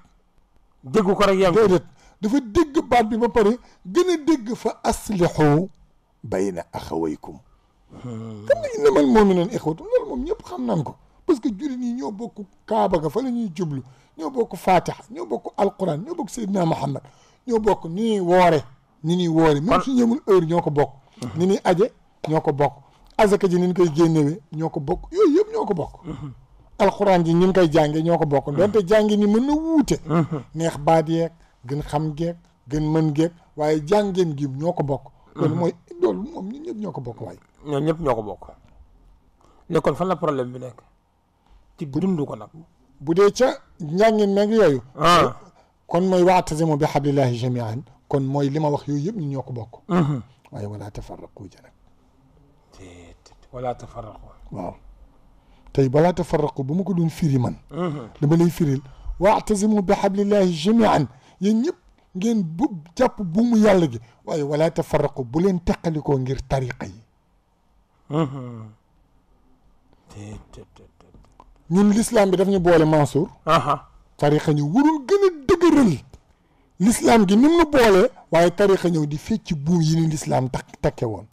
yam déedéet dafa dégg baat bi ba pare gën a dégg fa aslihu bayna axawaykum xam nga innamal muminuuna iqwatun loolu moom ñëpp xam nan ko parce que jullit ñi ñoo bokk kaaba ga fa la ñuy jublu ñoo bokk fatiha ñoo bokk alquran ñoo bokk Seydina Muhammad ñoo bokk ni ñuy woore même su ñëmul heure ñoo ko bokk ni ñuy aje ñoo ko bokk azaka ji ni ñu koy génnewee ñoo ko bokk yooyu yëpp ñoo ko bokk alquran ji ñu koy jànge ñoo ko bokk donte jàngi ni mën na wuute neex baat yeeg gën xam geeg gën mën geeg waaye jàngeen gi ñoo ko bokk loolu mooy loolu moom ñun ñëpp ñoo ko bokk waaye ñoom ñëpp ñoo ko bokk léegi kon fan la problème bi nekk ci dund ko nag bu dee ca njàngin meeg yooyu kon mooy wa'tasimu bi hablillahi jamian kon mooy li ma wax yooyu yëpp ñun ñoo ko bokk waaye wala tafarraqu ja nag wala tafarraqu waaw tey wala tafarraqu bu ma ko doon firi man dama lay firil wa'tasimu bi hablillahi jamian yéen ñëpp ngeen bu jàpp buumu yàlla gi waaye wala tafarraqu bu leen teqalikoo ngir tariqa yi ñun l'islam bi daf ñu boole Mansour tariqa ñu warul gën a dëgëral l'islam gi ni mu nu boolee waaye tariqa ñëw di fecc buum yi ni l'islam takke woon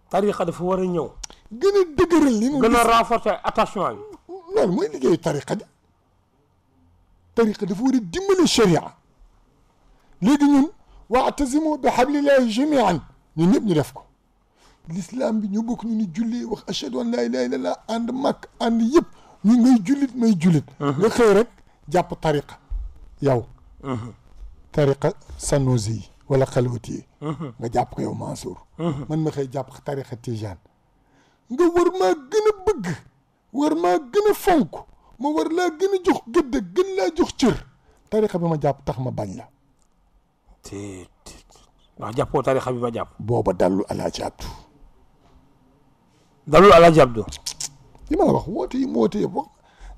tariqa dafa war a ñëw gën a dëgëral li nu gën a renforcer attachement bi loolu mooy liggéeyu tariqa di tariqa dafa war a dimbali sharia léegi ñun wa'tasimu bi hablillahi jamian ñun ñëpp ñu def ko l'islam bi ñu bokk ñu ni julli wax ashhadu an la ilaha illallah ànd màkk ànd yëpp ñu ngay jullit may jullit nga xëy rek jàpp tariqa yow tariqa Sanusi wala xalwati nga jàpp ko yow Mansour man ma xëy jàpp tariqa Tijaan nga war maa gën a bëgg war maa gën a fonk ma war laa gën a jox gëdd gën laa jox cër tariqa bi ma jàpp tax ma bañ la ndax jàppoo tariqa bi ma jàpp booba dallu Alaaji Abdu dalul Alaaji Abdu li ma la wax woote yi mu woote yëpp wax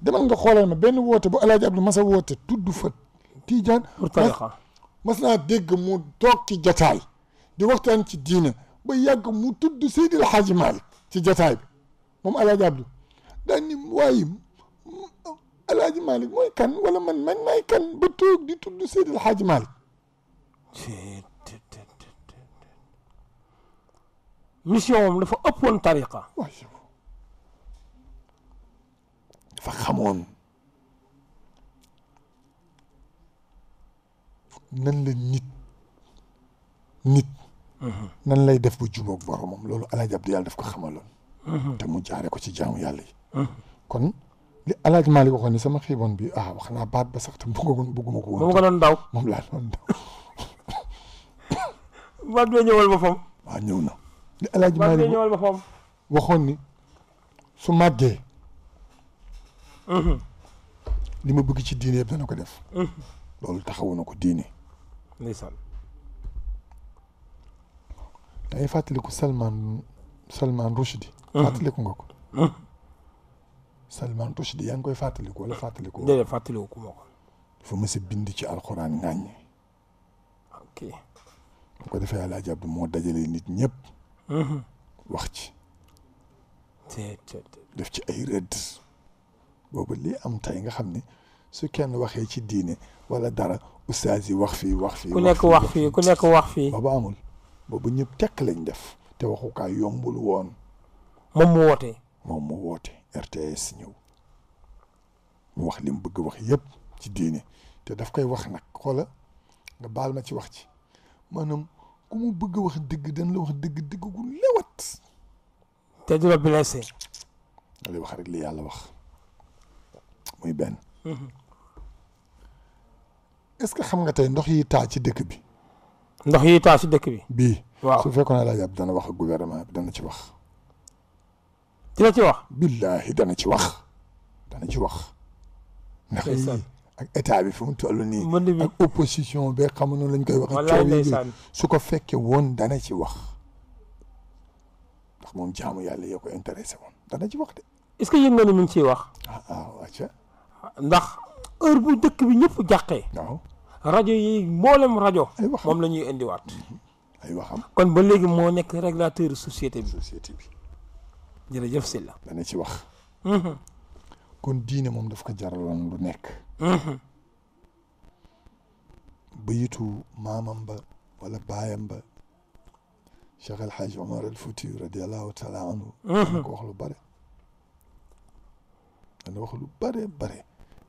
demal nga xoolal ma benn woote bu Alaaji Abdu masa woote tudd fa Tijaan pour tariqa mas naa dégg mu toog ci jataay di waxtaan ci diina ba yàgg mu tudd Seydi El Hadji Malick ci jataay bi moom Alaaji Abdu daan ni waaye Alaaji Malick mooy kan wala man maay kan ba toog di tudd Seydi El Hadji Malick mission moom dafa ëppoon tariqa waaye dafa xamoon nan la nit nan lay def bu jubóog boromam loolu Alaaji Abdu yàlla daf ko xamaloon te mu jaare ko ci jaamu yàlla yi kon li Alaaji Malick waxoon ni sama xiiboon bi wax naa baat ba sax te bëgguma ko woon moom nga doon daw moom laa doon daw baat bee ñëwal boppam waaw ñëw na li Alaaji baat bee Malick ñëwal boppam waxoon ni su màggee li ma bëgg ci diine yëpp dana ko def loolu taxawu na ko diine ndeysaan dangay fàttaliku Salman Rushdie fàttaliku nga ko Salman Rushdie yaa ngi koy fàttaliku wala fàttaliku déedéet fàttaliku ko moo ko dafa mës a bind ci alxuraan ŋàññi ok bu ko defee Alaaji Abdu moo dajale nit ñëpp wax ci def ci ay rëdd boobu lii am tey nga xam ne su kenn waxee ci diine wala dara ustaas yi wax fii ku nekk wax fii boobu amul boobu ñëpp tekk lañ def te waxukaay yombul woon moom mu woote RTS ñëw mu wax li mu bëgg wax yëpp ci diine te daf koy wax nag xoola nga baal ma ci wax ci maanaam ku mu bëgg wax dëgg dañ la wax dëgg gu lewat te du la blessé. li wax rek li yàlla wax muy benn. est-ce que xam nga tey ndox yi taa ci dëkk bi. ndox yi taa ci dëkk bi. bii. waaw su fekkoon ne laajab dana wax ak gouvernement bi dana ci wax. dina ci wax. billaahi dana ci wax. dana ci wax. ndax yi ak état bi fi mu toll nii. ak opposition be xam noonu lañ koy waxee. wallaay ndeysaan su ko fekkee woon dana ci wax. ndax moom jaamu yàlla yoo ko intéressé woon dana ci wax de. est-ce que yëg nga ni mu ngi ciy wax. wàcca. ndax heure bu dëkk bi ñëpp jàqee. waaw rajo yi mboolem rajo. ay waxam moom la ñuy indiwaat. ay waxam. kon ba léegi moo nekk régulateur société bi. société bi. jërëjëf Sylla. dana ci wax. kon diine moom daf ko jaraloon lu nekk. bayitu maamam ba wala baayam ba Cheikh El Hadj Omar El Fouti radiyallahu taala anhu. dana ko wax lu bare. dana wax lu bare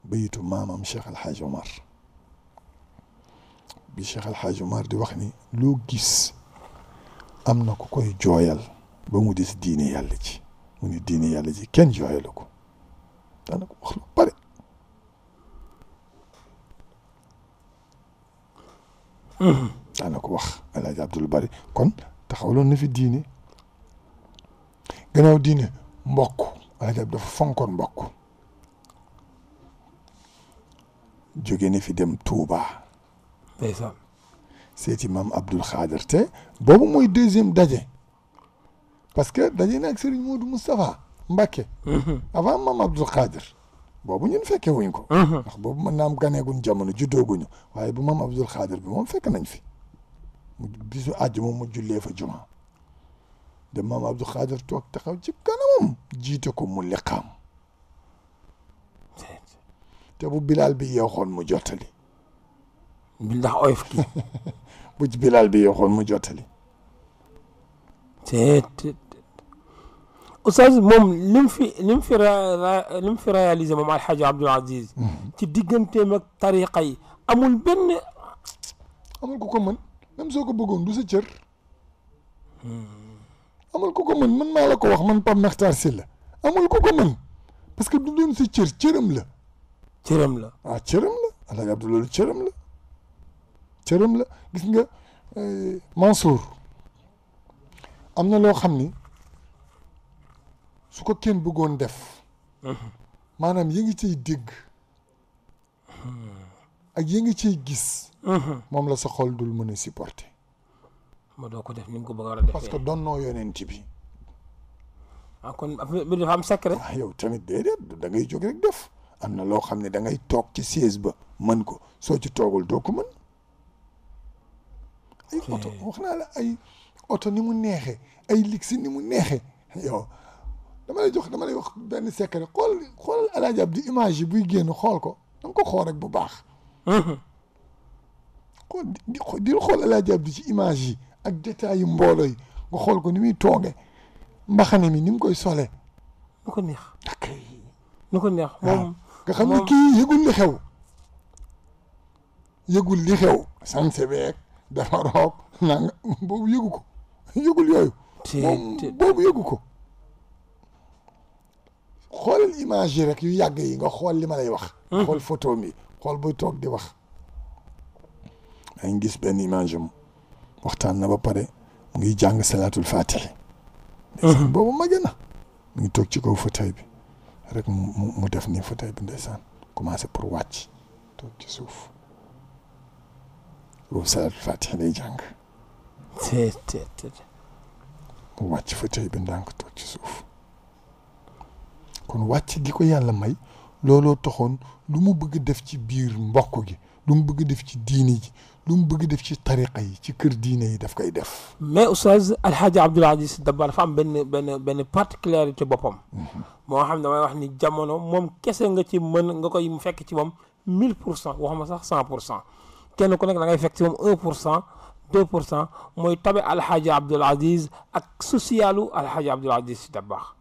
bayitu maamam Cheikh El Hadj Omar bi Cheikh El Hadj Omar di wax ni loo gis am na ku koy jooyal ba mu des diine yàlla ji mu ni diine yàlla ji kenn jooyalu ko dana ko wax lu bare. daana ko wax El Hadj Abdoul Bari kon taxawaloon na fi diine gannaaw diine mbokk El Hadj Abdou dafa fonkoon mbokk jóge na fi dem Touba. ndeysaan. seeti maam Abdoul Khader te boobu mooy deuxième daje parce que daje na ak Serigne Modou Moustapha Mbacké. avant maam Abdoul Khader boobu ñun fekke wuñ ko. ndax boobu mën naa am ganeeguñ jamono juddooguñu waaye bu maam Abdoul Khader bi moom fekk nañ fi mu bisu àjjuma mu jullee fa juma de maam Abdoul Khader toog taxaw ci kanamam jiite ko mu liqaam te bu Bilal bi yeexoon mu jottali. ndax oyof kii. bu ci Bilal bi yeexoon mu jottali. te Oustaz moom li mu fi réalisé moom Alxaaji Abdoul Aziz ci digganteem ak tariqa yi amul benn. amul ku ko mën même soo ko bëggoon du sa cër. amul ku ko mën man maa la ko wax man Pape Makhtar Sylla amul ku ko mën parce que du doon sa cër cëram la. cëram la. waaw cëram la Alxaaji Abdou loolu cëram la. cëram la gis nga Mansour am na loo xam ni su ko kenn bëggoon def maanaam yi ngi ciy dégg ak yi ngi ciy gis moom la sa xol dul mën a supporter ma doo ko def ni nga ko bëgg a defee parce que donnoo yonent bi kon bi dafa am secret. yow tamit déedéet da ngay jóg rek def am na loo xam ne da ngay toog ci siège ba mën ko soo ci toogul doo ko mën ay oto wax naa la ay oto ni mu neexee ay ligsi ni mu neexee yow dama lay wax benn secret xoolal El Hadj Abdou image yi buy génn xool ko da nga ko xool rek bu baax di xool El Hadj Abdou ci image yi ak détails yu mbooloo yi nga xool ko ni muy tooge mbaxane mi ni mu koy solee nu ko neex nu ko neex moom nga xam ne kii yëgul li xew sanse beeg dafa roog naa nga boobu yëgul yooyu moom boobu yëgu ko xoolal image yi rek yu yàgg yi nga xool li ma lay wax xool photo mi xool buy toog di wax maa ngi gis benn image am waxtaan na ba pare mu ngi jàng salaatul fatihi ndeysaan boobu mage na mu ngi toog ci kaw fauteuil bi rek mu def nii fauteuil bi ndeysaan commencé pour wàcc toog ci suuf boobu salaatul fatihi lay jàng mu wàcc fauteuil bi ndànk toog ci suuf kon wàcc gi ko yàlla may looloo taxoon lu mu bëgg def ci biir mbokk gi lu mu bëgg def ci diini ji lu mu bëgg def ci tariqa yi ci kër diine yi daf koy def. mais Oustaz Alxaaji Abdoul Aziz Dabakh dafa am benn particularité boppam. moo xam ne damay wax ni jamono moom kese nga ci mën nga koy fekk ci moom 1000% waxuma sax 100% kenn ku nekk da ngay fekk ci moom 1% 2% mooy tabe Alxaaji Abdoul Aziz ak socialu Alxaaji Abdoul Aziz Dabakh.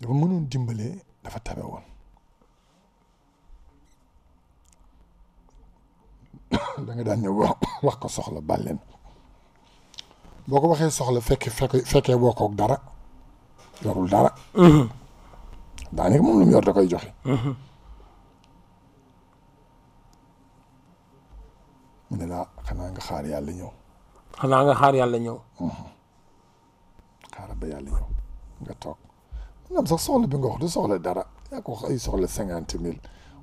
dafa mënoon dimbale dafa tabe woon. da nga daan ñëw wax ko soxla bàlleen boo ko waxee soxla fekkee boo koog dara yorul dara daanaka moom lu mu yor da koy joxe mu ne laa xanaa nga xaar yàlla ñëw xanaa nga xaar yàlla ñëw xaaral ba yàlla ñëw nga toog am sax soxla bi nga wax du soxla dara yaa ko wax ay soxla 50 000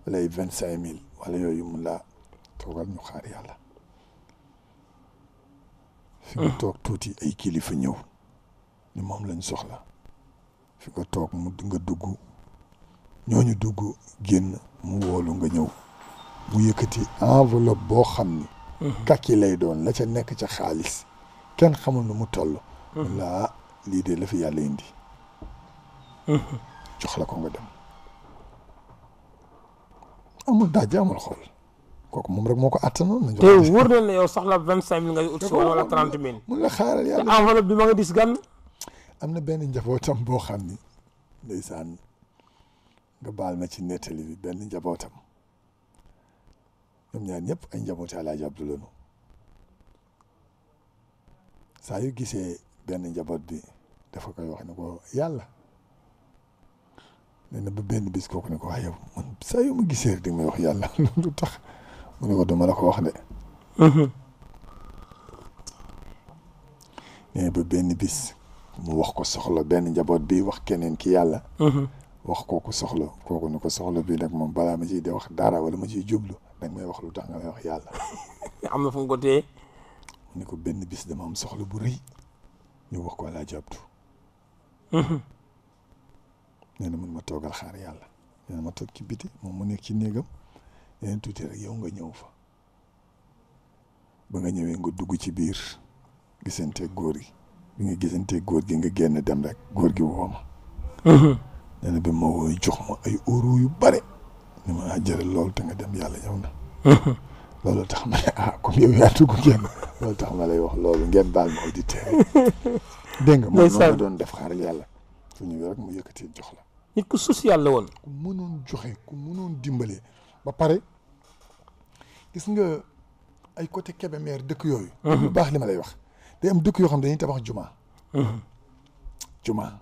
wala ay 25 000 wala yooyu mun laa toogal ñu xaar yàlla fi nga toog tuuti ay kilifa ñëw ni moom lañ soxla fi nga toog mu nga dugg ñooñu dugg génn mu woolu nga ñëw mu yëkkati enveloppe boo xam ni kàkki lay doon la ca nekk ca xaalis kenn xamul nu mu toll mun laa lii de la fi yàlla indi jox la ko nga dem amul dajj amul xool kooku moom rek moo ko attanoon na te wóor na ne yow soxla 25 000 ngay ut si wala 30 000 mun la xaaral te yàlla enveloppe bi ma nga dis gan am na benn njabootam boo xam ni ndeysaan nga baal ma ci nettali bi benn njabootam ñoom ñaar ñëpp ay njabooti Alaaji Abdu lañu saa yu gisee benn njaboot bi dafa koy wax ne ko yàlla nee na ba benn bis kooku ne ko waaye yow man saa yu ma gisee rek di may wax yàlla lu tax mu ne ko duma la ko wax de nee ba benn bis mu wax ko soxla benn njaboot bi wax keneen ki yàlla wax kooku soxla kooku ne ko soxla bi nag moom balaa ma ciy de wax dara wala ma ciy jublu nag may wax lu tax nga may wax yàlla am na fu mu ko téye mu ne ko benn bis dama am soxla bu rëy ñu wax ko Alaaji Abdu nee na mun ma toogal xaar yàlla nee na ma toog ci biti moom mu nekk ci néegam nee na tuuti rek yow nga ñëw fa ba nga ñëwee nga dugg ci biir gisante góor gi bi nga gisante góor gi nga génn dem rek góor gi woo ma nee na bi ma wooy jox ma ay euro yu bare ni ma jëral loolu te nga dem yàlla ñëw na loolu tax ma ne comme yow yaa dugg génn loolu tax ma lay wax loolu ngeen baal ma auditeur dégg nga moom noonu nga doon def xaar yàlla fu ñëwee rek mu yëkkati jox la nit ku social la woon ku mënoon joxe ku mënoon dimbale ba pare gis nga ay côté Kébémer dëkk yooyu lu baax li ma lay wax day am dëkk yoo xam ne dañuy tabax juma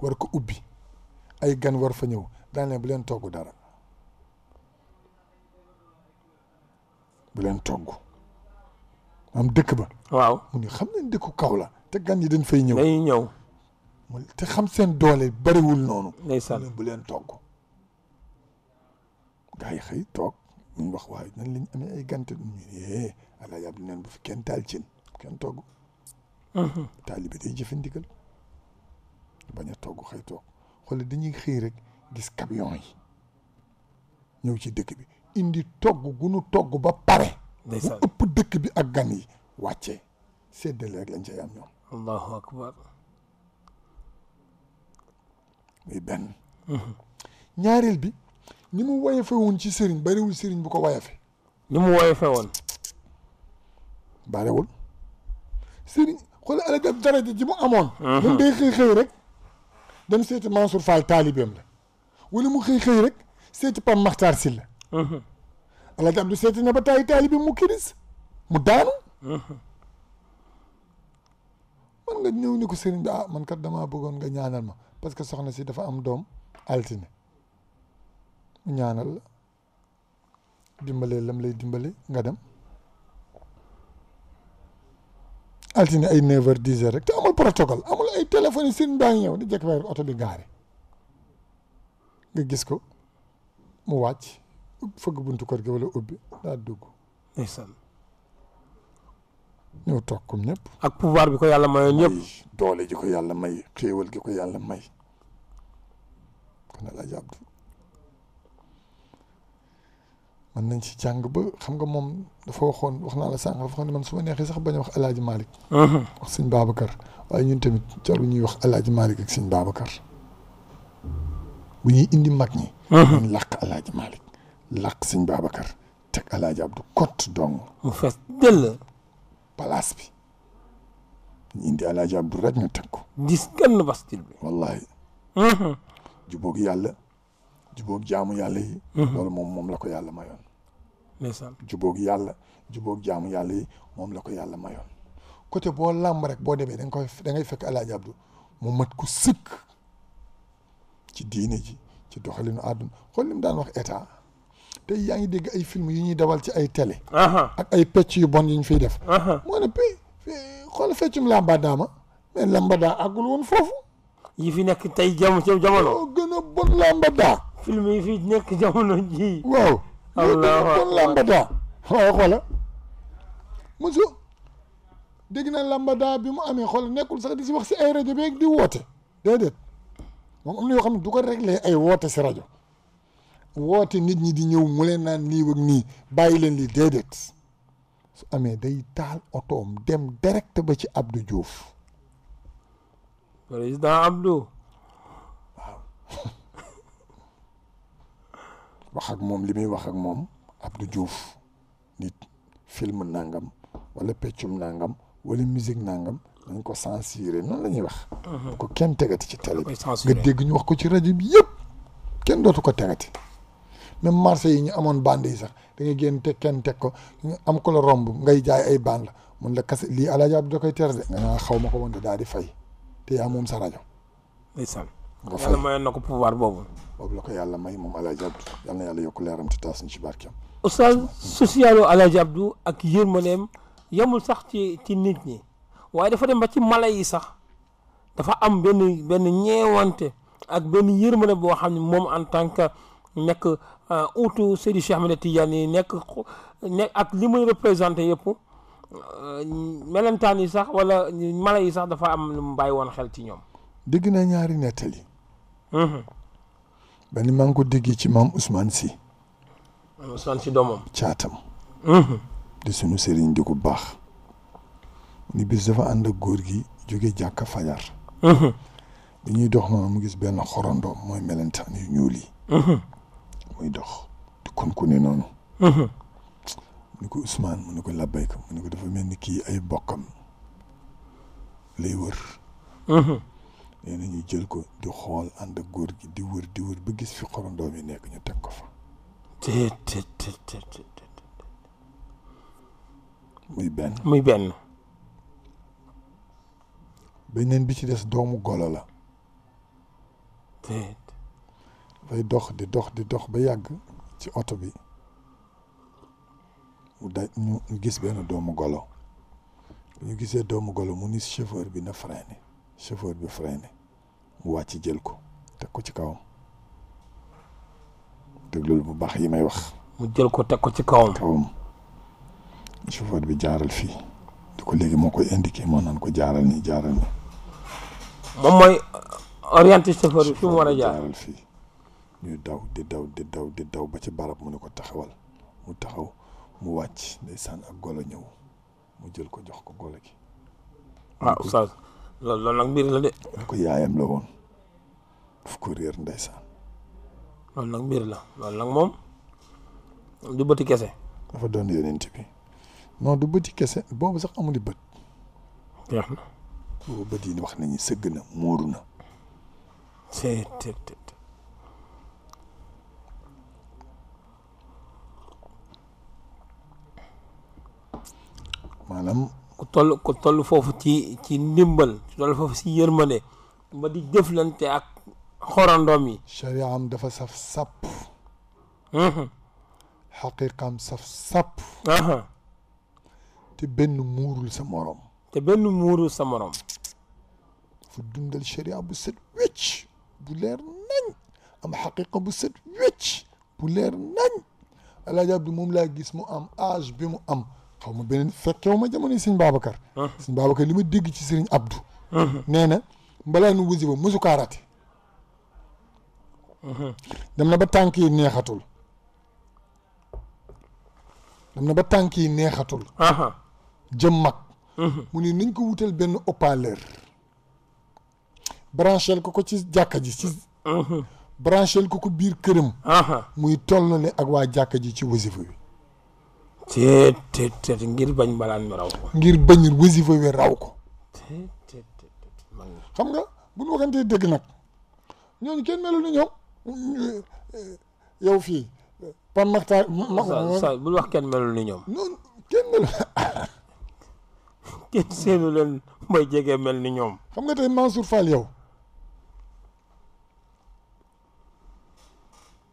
war ko ubbi ay gan war fa ñëw daan leen bu leen togg dara bu leen togg am dëkk ba waaw mu ni xam nañ dëkku kaw la te gan yi dañ fay ñëw dañuy ñëw te xam seen doole bariwul noonu ndeysaan bu leen togg gaa yi xëy toog ñu wax waaye nan lañ amee ay gante ñu ne Alaaji Abdu neen bu fi kenn taal cin kenn togg taalibe day jëfe ndigal bañ a togg xëy toog xoole dañuy xëy rek gis camion yi ñëw ci dëkk bi indi togg gu nu togg ba pare bu ëpp dëkk bi ak gan yi wàccee séddale rek lañ cay am ñoom allahu akbar muy benn ñaareel bi ni mu woyefe woon ci sëriñ bariwul sëriñ bu ko woyefe ni mu woyefe woon bariwul sëriñ xoole Alaaji Abdu daraja ji mu amoon moom day xëy rek dem seeti Mansour Fall taalibeem la wala mu xëy rek seeti Pam Maxtaar Sylla Alaaji Abdu seeti na ba taay taalibeem mu kiris mu daanu man nga ñëw ni ko sëriñ bi man kat damaa bëggoon nga ñaanal ma parce que soxna si dafa am doom altine mu ñaanal la dimbalee lam lay dimbale nga dem altine ay 9h 10h rek te amul protocole amul ay téléphone yi sëriñ baa ngi ñëw di jekk rek oto bi gaare nga gis ko mu wàcc fëgg buntu kër gi wala ubbi daa dugg ndeysaan ñëw toog comme ñëpp ak pouvoir bi ko yàlla mayoon ñëpp doole ji ko yàlla may xéewal gi ko yàlla may kon Alaaji Abdu man nañ ci jàng ba xam nga moom dafa waxoon wax naa la sànq dafa waxoon ne man su ma neexee sax bañ a wax Alaaji Malick wax sëñ Babacar waaye ñun tamit jaru ñuy wax Alaaji Malick ak sëñ Babacar bu ñuy indi mag ñi dañ làq Alaaji Malick làq sëñ Babacar teg Alaaji Abdu kott dong mu fees dell place bi ñu indi Alaaji Abdu rek ñu teg ko gis kenn bastil bi wallahi jubóog yàlla jubóog jaamu yàlla yi loolu moom la ko yàlla mayoon ndeysaan jubóog yàlla jubóog jaamu yàlla yi moom la ko yàlla mayoon côté boo làmb rek boo demee da ngay fekk Alaaji Abdu mu mat ku sëkk ci diine ji ci doxalinu àdduna xool li mu daan wax état tey yaa ngi dégg ay film yu ñuy dawal ci ay télé ak ay pecc yu bon yu ñu fiy def moo ne xool feccum lambada ma mais lambada àggul woon foofu yi fi nekk tey jamono gën a bon lambada film yi fi nekk jamono ji waaw gën a bon lambada waaw xoola mosu dégg naa lambada bi mu amee xool nekkul sax di si wax si ay rajo beeg di woote déedéet moom am na yoo xam ne du ko réglé ay woote si rajo woote nit ñi di ñëw mu leen naan lii ak nii bàyyi leen lii déedéet su amee day taal otoom dem direct ba ci Abdou Diouf président Abdou waaw wax ak moom li muy wax ak moom Abdou Diouf nit film nangam wala peccum nangam wala musique nangam dañ ko censuré noonu la ñuy wax ko kenn tegati ci télé bi nga dégg ñu wax ko ci rajo bi yëpp kenn dootu ko tegati même marché yi ñu amoon bande yi sax da ngay génn teg kenn teg ko ñu am ko la romb ngay jaay ay bande mun la kase lii Alaaji Abdou da koy tere de nga naa xaw ma ko woon daal di fay te yaa moom sa rajo ndeysaan nga fay yàlla mayoon na ko pouvoir boobu la ko yàlla may moom Alaaji Abdou yal na yàlla yokk leeram te taas ñu ci barkeem oustaz socialu Alaaji Abdou ak yërmandeem yemul sax ci nit ñi waaye dafa dem ba ci mala yi sax dafa am benn ñeewante ak benn yërmande boo xam ne moom en tant que nekk uutu Seydi Cheikh Ahmed Tidiane yi nekk ak li muy représenté yëpp melentaan yi sax wala mala yi sax dafa am lu mu bàyyi woon xel ci ñoom. dégg naa ñaari nettali. benn maa ngi ko déggee ci maam Ousmane Sy. maam Ousmane Sy doomam. caatam. di sunu sëriñ di ko baax. ni bis dafa ànd ak góor gi jóge jàkka fajar. bi ñuy dox noonu mu gis benn xorondoom mooy melentaan yu ñuul yi. muy dox di konkone noonu. mu ni ko Ousmane mu ni ko labbayka mu ni ko dafa mel ni kii ay bokkam lay wër. nee na ñu jël ko di xool ànd ak góor gi di wër ba gis fi xorondoom yi nekk ñu teg ko fa. muy benn. beneen bi ci des doomu golo la. dafay dox di dox ba yàgg ci oto bi mu ñu gis benn doomu golo ñu gisee doomu golo mu ni chauffeur bi na freiné chauffeur bi freiné mu wàcc jël ko teg ko ci kawam déglul bu baax yi may wax. mu jël ko teg ko ci kawam. chauffeur bi jaaral fii di ko léegi moo koy indiqué moo naan ko jaaral nii. moom mooy orienté chauffeur bi fi mu war a jaaral fii ñuy di daw ba ci barab mu ne ko taxawal mu taxaw mu wàcc ndeysaan ak golo ñëw mu jël ko jox ko golo gi. waaw oustaz loolu nag mbir la de. mu ko yaayam la woon daf ko réer ndeysaan. loolu nag mbir la loolu nag moom du bëti kese. dafa doon yonent bi non du bëti kese boobu sax amul bët. jeex na. boobu bët yi wax nañu sëgg na móoru na. maanaam. ku toll foofu ci ndimbal toll foofu si yërmande ba di jëflante ak xorandoom yi. shari'am dafa saf sàpp. xaqiqam saf sàpp. te benn muurul sa morom. fu dundal sharia bu set wecc bu leer nañ am xaqiqa bu set wecc bu leer nañ Alaaji Abdou moom laa gis mu am âge bi mu am xaw ma beneen fekkewu ma jamono sëñ Babacar. sëñ Babacar li ma dégg ci sëriñ Abdou. nee na mbalaa nu wasifa mosu kaa rate. dem na ba tànk yi neexatul. jëm mag. mu ne nañ ko wutal benn haut-parleur. branchel ko ci jàkka ji ci. branchel ko biir këram. muy toll ne ak waa jàkka ji ci wasifa bi. te ngir bañ balaan mi raw ko. ngir bañ wasifa wi raw ko. xam nga bu ñu waxantee dëgg nag ñooñu kenn melul ni ñoom yow fii Pape Makhtar. bul wax kenn melul ni ñoom. non kenn melul. kenn seenu leen may jege mel ni ñoom. xam nga tey Mansour Fall yow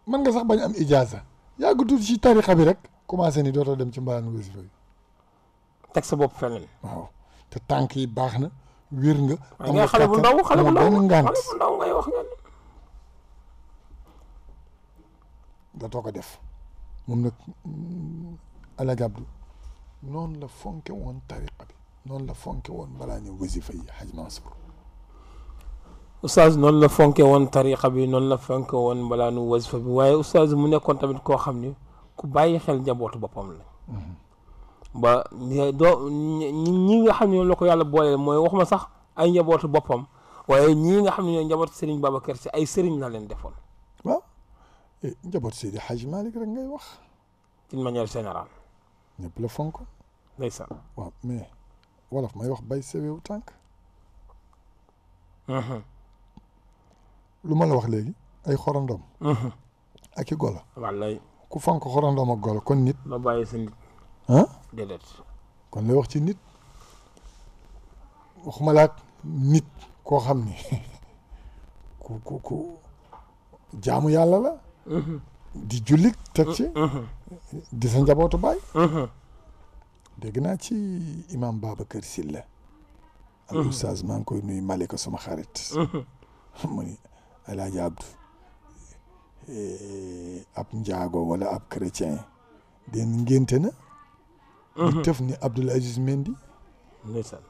man nga sax bañ am ijaaza yàgg tuuti ci tarixa bi rek commencé ni dootoo dem ci mbaanu wasifa yi. teg sa bopp feneen. waaw te tànk yi baax na wér nga. am nga xale bu ndaw xale bu ndaw ngant xale bu ndaw ngay wax nga. dootoo ko def moom nag Alaaji Abdu noonu la fonke woon tariqa bi noonu la fonke woon balaa ñu wasifa yi Haj Mansour. oustaz noonu la fonke woon tariqa bi noonu la fonke woon balaa nu wasifa bi waaye oustaz mu nekkoon tamit koo xam ni ku bàyyi xel njabootu boppam la. ba doo ñi nga xam ne ñoom la ko yàlla booleel mooy waxuma sax ay njabootu boppam waaye ñii nga xam ne ñooy njabootu Serigne Babacar Sy ay Serigne la leen defoon. waaw njabootu Seydi Hadj Malick rek ngay wax. d'une manière générale. ñëpp la fonk. ndeysaan. waaw mais wolof may wax bay sewewu tànk. lu ma la wax léegi ay xorondom. ak i golo. wallaay. ku fonk xorondom ak golo kon nit. ma bàyyi sa nit. déedéet. kon lay wax ci nit waxuma laak nit koo xam ni ku jaamu yàlla la. di jullit teg ci. di sa njabootu baay. dégg naa ci imam Babacar Sylla. al oustaz maa ngi koy nuyu Malika suma xarit. mu ni Alaaji Abdu ab njaago wala ab chrétien den ngénte na. di tëf ni Abdoul Aziz Mendy. ndeysaan.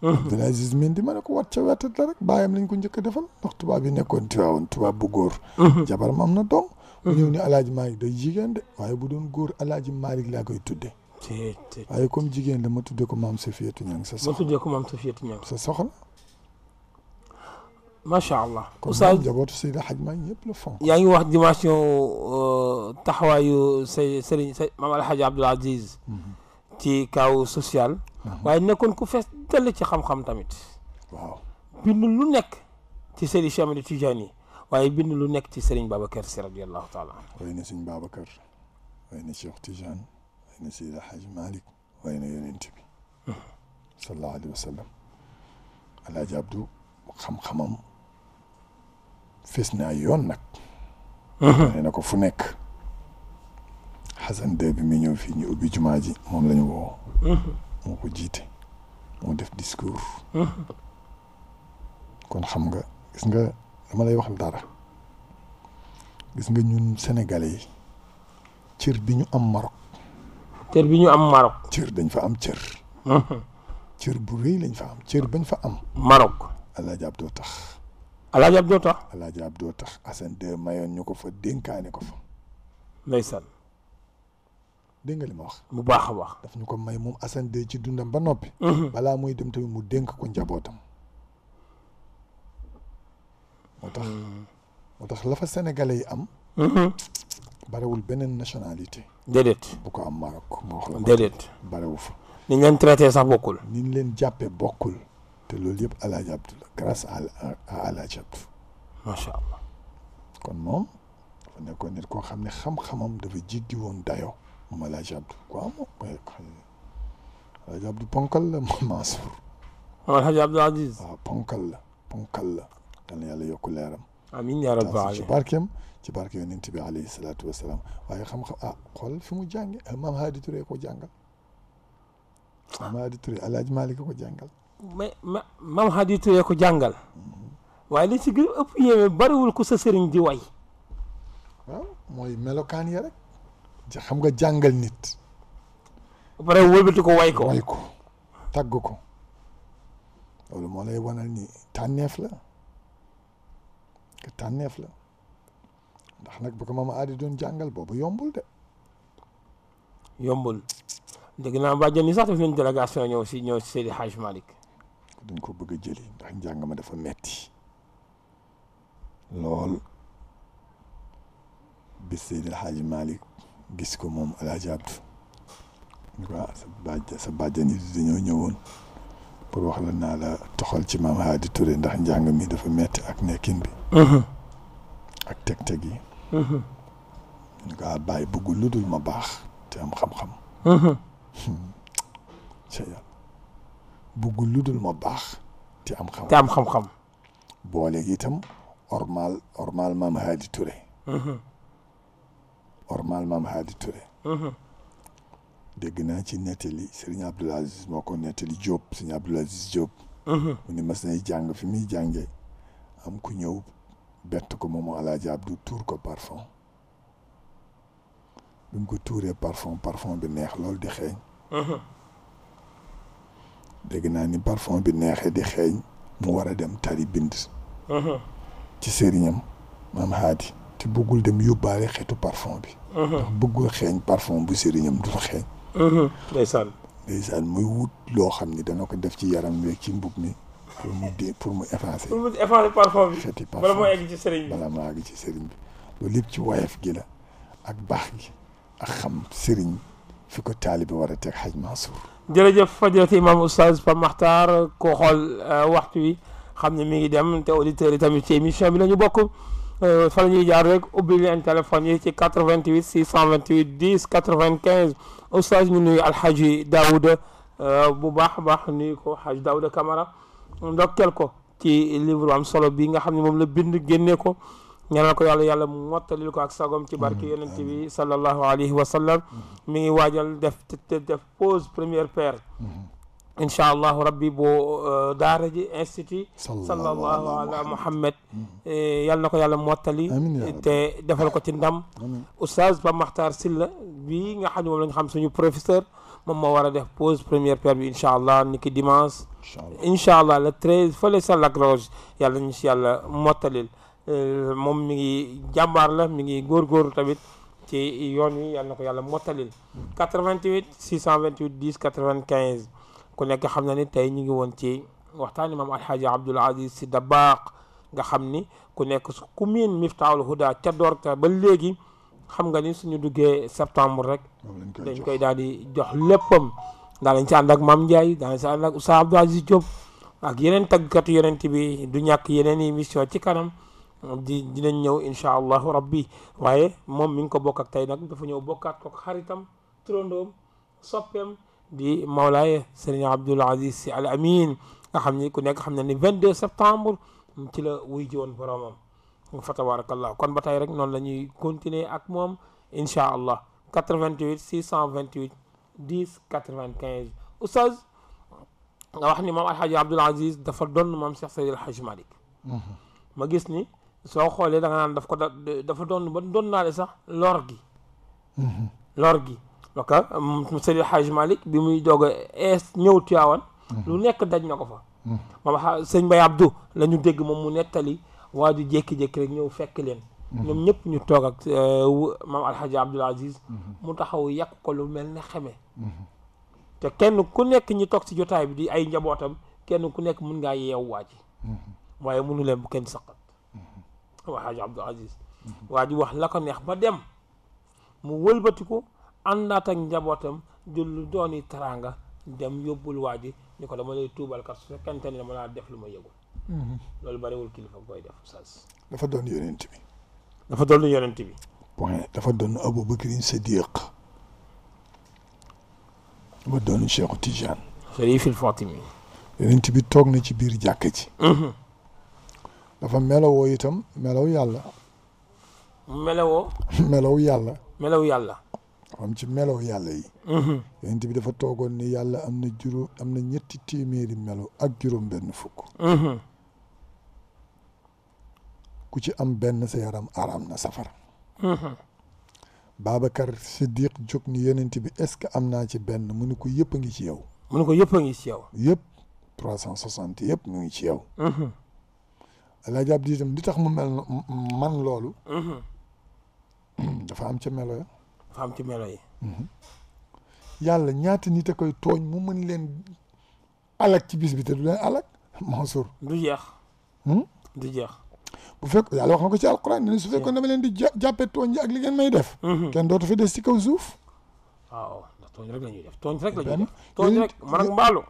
Abdoul Aziz Mendy ma ne ko wat ca wetat la rek baayam lañ ko njëkk a defal ndax tubaab yi nekkoon Tiwaawoon tubaab bu góor. jabaram am na doom. bu ñëw ni Alaaji Malick day jigéen de waaye bu doon góor Alaaji Malick laa koy tudde. waaye comme jigéen la ma tudde ko maam Safiyatu Ñang sa soxna. ma tuddee ko maam Safiyatu Ñang sa soxna. macha allah. oustaz kon jabootu Seydi Hadj Malick ñëpp la fonk. yaa ngi wax dimension taxawaayu Serigne maam Alhaji Abdoul Aziz. ci kaw social. waaye nekkoon ku fees dell ci xam-xam tamit. waaw bind lu nekk ci Seydi Cheikh Ahmed Tidiane waaye bind lu nekk ci Serigne Babacar Sy radiyallahu taala. way na Serigne Babacar way na Cheikh Tidiane way na Seydi Hadj Malick way na yonent bi. sallallahu alayhi wa sallam. Alhaji Abdou xam-xamam fees na ay yoon nag. nee na ko fu nekk. Xasan de bi mu ñëw fii ñu ubbi jumaa ji moom la ñu woo. moo ko jiite moo def discours. kon xam nga gis nga dama lay wax dara gis nga ñun sénégalais yi cër bi ñu am Maroc. cër bi ñu am Maroc. cër dañ fa am cër. cër bu rëy lañ fa am cër bañ fa am. Maroc. Alaaji Abdou tax. Alaaji Abdou tax. Alaaji Abdou tax Assane de mayoon ñu ko fa dénkaane ko fa. ndeysaan. dégg nga li ma wax. bu baax a baax. daf ñu ko may moom Assane de ci dundam ba noppi. balaa muy dem tamit mu dénk ko njabootam. moo tax la fa sénégalais yi am. barewul beneen nationalité. déedéet. bu ko am Maroc moo wax la. déedéet. barewu fa. ni ñu leen traité sax bokkul. ni ñu leen jàppee bokkul. te loolu yëpp Alaaji Abdou la grâce à Alaaji Abdou. macha allah. kon moom dafa nekkoon nit koo xam ne xam-xamam dafa jéggi woon dayoo moom Alaaji Abdou quoi moom Alaaji Abdou ponkal la moom Mansour. Alhaji Abdoul Aziz. waaw ponkal la yal na yàlla yokk leeram. amiin yaa rabbal aalamiin. ci barkeem ci barke yonent bi alayhi salaatu wa salaam waaye xam-xam xool fi mu jànge maam Hadi Touré ko jàngal. maam Hadi Touré Alaaji Malick ko jàngal. mais maam Hadi Touré ko jàngal. waaye li ci gën a ëpp yéeme bariwul ku sa sëriñ di way. waaw mooy melokaan ya rek. xam nga jàngal nit. ba pare wëlbati ko way ko. way ko tagg ko. loolu moo lay wanal ni tànneef la. que tànneef la. ndax nag bu ko maam Hadi doon jàngal boobu yombul de. yombul. dégg naa bàjjen yi sax def nañ délégation ñëw si Seydi Hadj Malick. dañ ko bëgg a jëli ndax njàng ma dafa metti lool bis Seydi Hadj Malick gis ko moom Alaaji Abdou ñu ko sa bàjjen yi dañoo ñëwoon pour wax la naa la toxal ci maam Hadi Touré ndax njàng mi dafa metti ak nekkin bi ak teg-teg yi ñu ko bàyyi bëggul lu dul ma baax te am xam-xam ca yàlla buggul lu dul ma baax te am xam te am xam-xam boole gi itam ormal maam Haadi Touré ormal maam Haadi Touré dégg naa ci nettali Serigne Abdoul Aziz moo ko nettali Diop Serigne Abdoul Aziz Diop mu ni mas nay jàng fi muy jàngee am ku ñëw bett ko moomu Alaaji Abdou tuur ko parfum bi mu ko tuuree parfum bi neex loolu di xeeñ dégg naa ni parfum bi neexee di xeeñ mu war a dem tari bind ci sëriñam maam Haadi te bëggul dem yóbbaale xeetu parfum bi ndax bëggul xeeñ parfum bu sëriñam du xeeñ ndeysaan muy wut loo xam ni dana ko def ci yaram wi ci mbub mi pour mu effacer parfum bi xeeti parfum bala moo egg ci sëriñ bi bala moo egg ci sëriñ bi loolu lépp ci woyof gi la ak baax gi ak xam sëriñ fi ko taalibe war a teg Haj Mansour jërëjëf fajrati imam oustaz Pape Makhtar ko xool waxtu wi xam ne mi ngi dem te auditeurs yi tamit ci émission bi la ñu bokk fa la ñuy jaar rek ubbi leen téléphone yi ci 88 628 10 95 oustaz ñu nuyu alhaji Daouda bu baax a baax nuyu ko Haj Daouda Camara ndokkeel ko ci livre am solo bi nga xam ne moom la bind génne ko ñaanal ko yàlla mottalil ko ak sagom ci barke yonent bi sallallahu alayhi wa sallam mi ngi waajal def pause première paire incha allahu rabbi boo daara ji institut sallallahu ala muhammad yàlla na ko yàlla mottali te defal ko ci ndam oustaz Pape Makhtar Sylla bi nga xam ne moom la ñu xam suñu professeur moom moo war a def pause première paire bi incha allah ni ki dimanche incha allah le 13 fële sa Lac Rose yàlla ñu si yàlla mottalil moom mi ngi jàmbaar la mi ngi góorgóorlu tamit ci yoon wi yàlla na ko yàlla mottalil 88 628 10 95 ku nekk xam na ni tey ñu ngi woon ci waxtaani maam alxaaji Abdoul Aziz Sy Dabakh nga xam ni ku nekk ku miin Miftaahul Huda ca doorte ba léegi xam nga ni suñu duggee septembre rek dañ koy daal di jox léppam daa lañ ci ànd ak Mame Ndiaye daa lañ ci ànd ak Oustaz Abdou Aziz Diop ak yeneen tàggatu yonent bi du ñàkk yeneen émission ci kanam dinañ ñëw incha allahu rabbi waaye moom mi ngi ko bokk ak tey nag dafa ñëw bokkaat ko xaritam turandoom soppeem di Mawlaay Serigne Abdoul Aziz Sy Al Amin nga xam ni ku nekk xam na ni 22 septembre ci la wuy ji woon boromam fa tabarakallah kon ba tey rek noonu la ñuy continuer ak moom incha allah 88 628 10 95 oustaz nga wax ni maam alxaaji Abdoul Aziz dafa doon maam Cheikh Seydi El Hadji Malick ma gis ni soo xoolee da nga naan dafa doon ba doon naa sax lor gi parce que Seydi El Hadji Malick bi muy doog a ñëw Tiwaawan lu nekk daj na ko fa maam sëñ Mbaye Abdou la ñu dégg moom mu nettali waa ju jékki-jékki rek ñëw fekk leen ñoom ñëpp ñu toog ak maam alxaaji Abdoul Aziz mu taxaw yàq ko lu mel ne xeme te kenn ku nekk ñi toog si jotaay bi di ay njabootam kenn ku nekk mun ngaa yeew waa ji waaye mënu leen bu kenn saqat alxaaji Abdoul Aziz waa ji wax la ko neex ba dem mu wëlbatiku àndaat ak njabootam jël lu dooni teraanga dem yóbbul waa ji ni ko dama lay tuubal kat su fekkente ne dama laa def lu ma yëgul loolu bariwul kilifa koy def sas dafa doon yonent bi dafa doon yonent bi point dafa doon Aboubacrine Siddiq dafa doon Cheikh Tidiane Chérifil Fatimi yonent bi toog na ci biir jàkka ji dafa melowoo itam melow yàlla melow yàlla am ci melow yàlla yi yonent bi dafa toogoon ni yàlla am na ñetti téeméeri melo ak juróom benn fukk ku ci am benn sa yaram araam na safara Babacar Siddiq jóg ni yonent bi est-ce que am naa ci benn mu ne ko yëpp a ngi ci yow yëpp 360 yëpp mu ngi ci yow Alaaji Abdu itam li tax mu mel man loolu dafa am ca melo ya yàlla ñaata nit a koy tooñ mu mën leen alak ci bis bi te du leen alak Mansour du jeex bu fekk yàlla wax na ko ci alquran ne su fekkoon dama leen di jàppe tooñ ji ak li ngeen may def kenn dootu fi des ci kaw suuf waaw ndax tooñ rek la ñuy def tooñ rek man ak mbaalu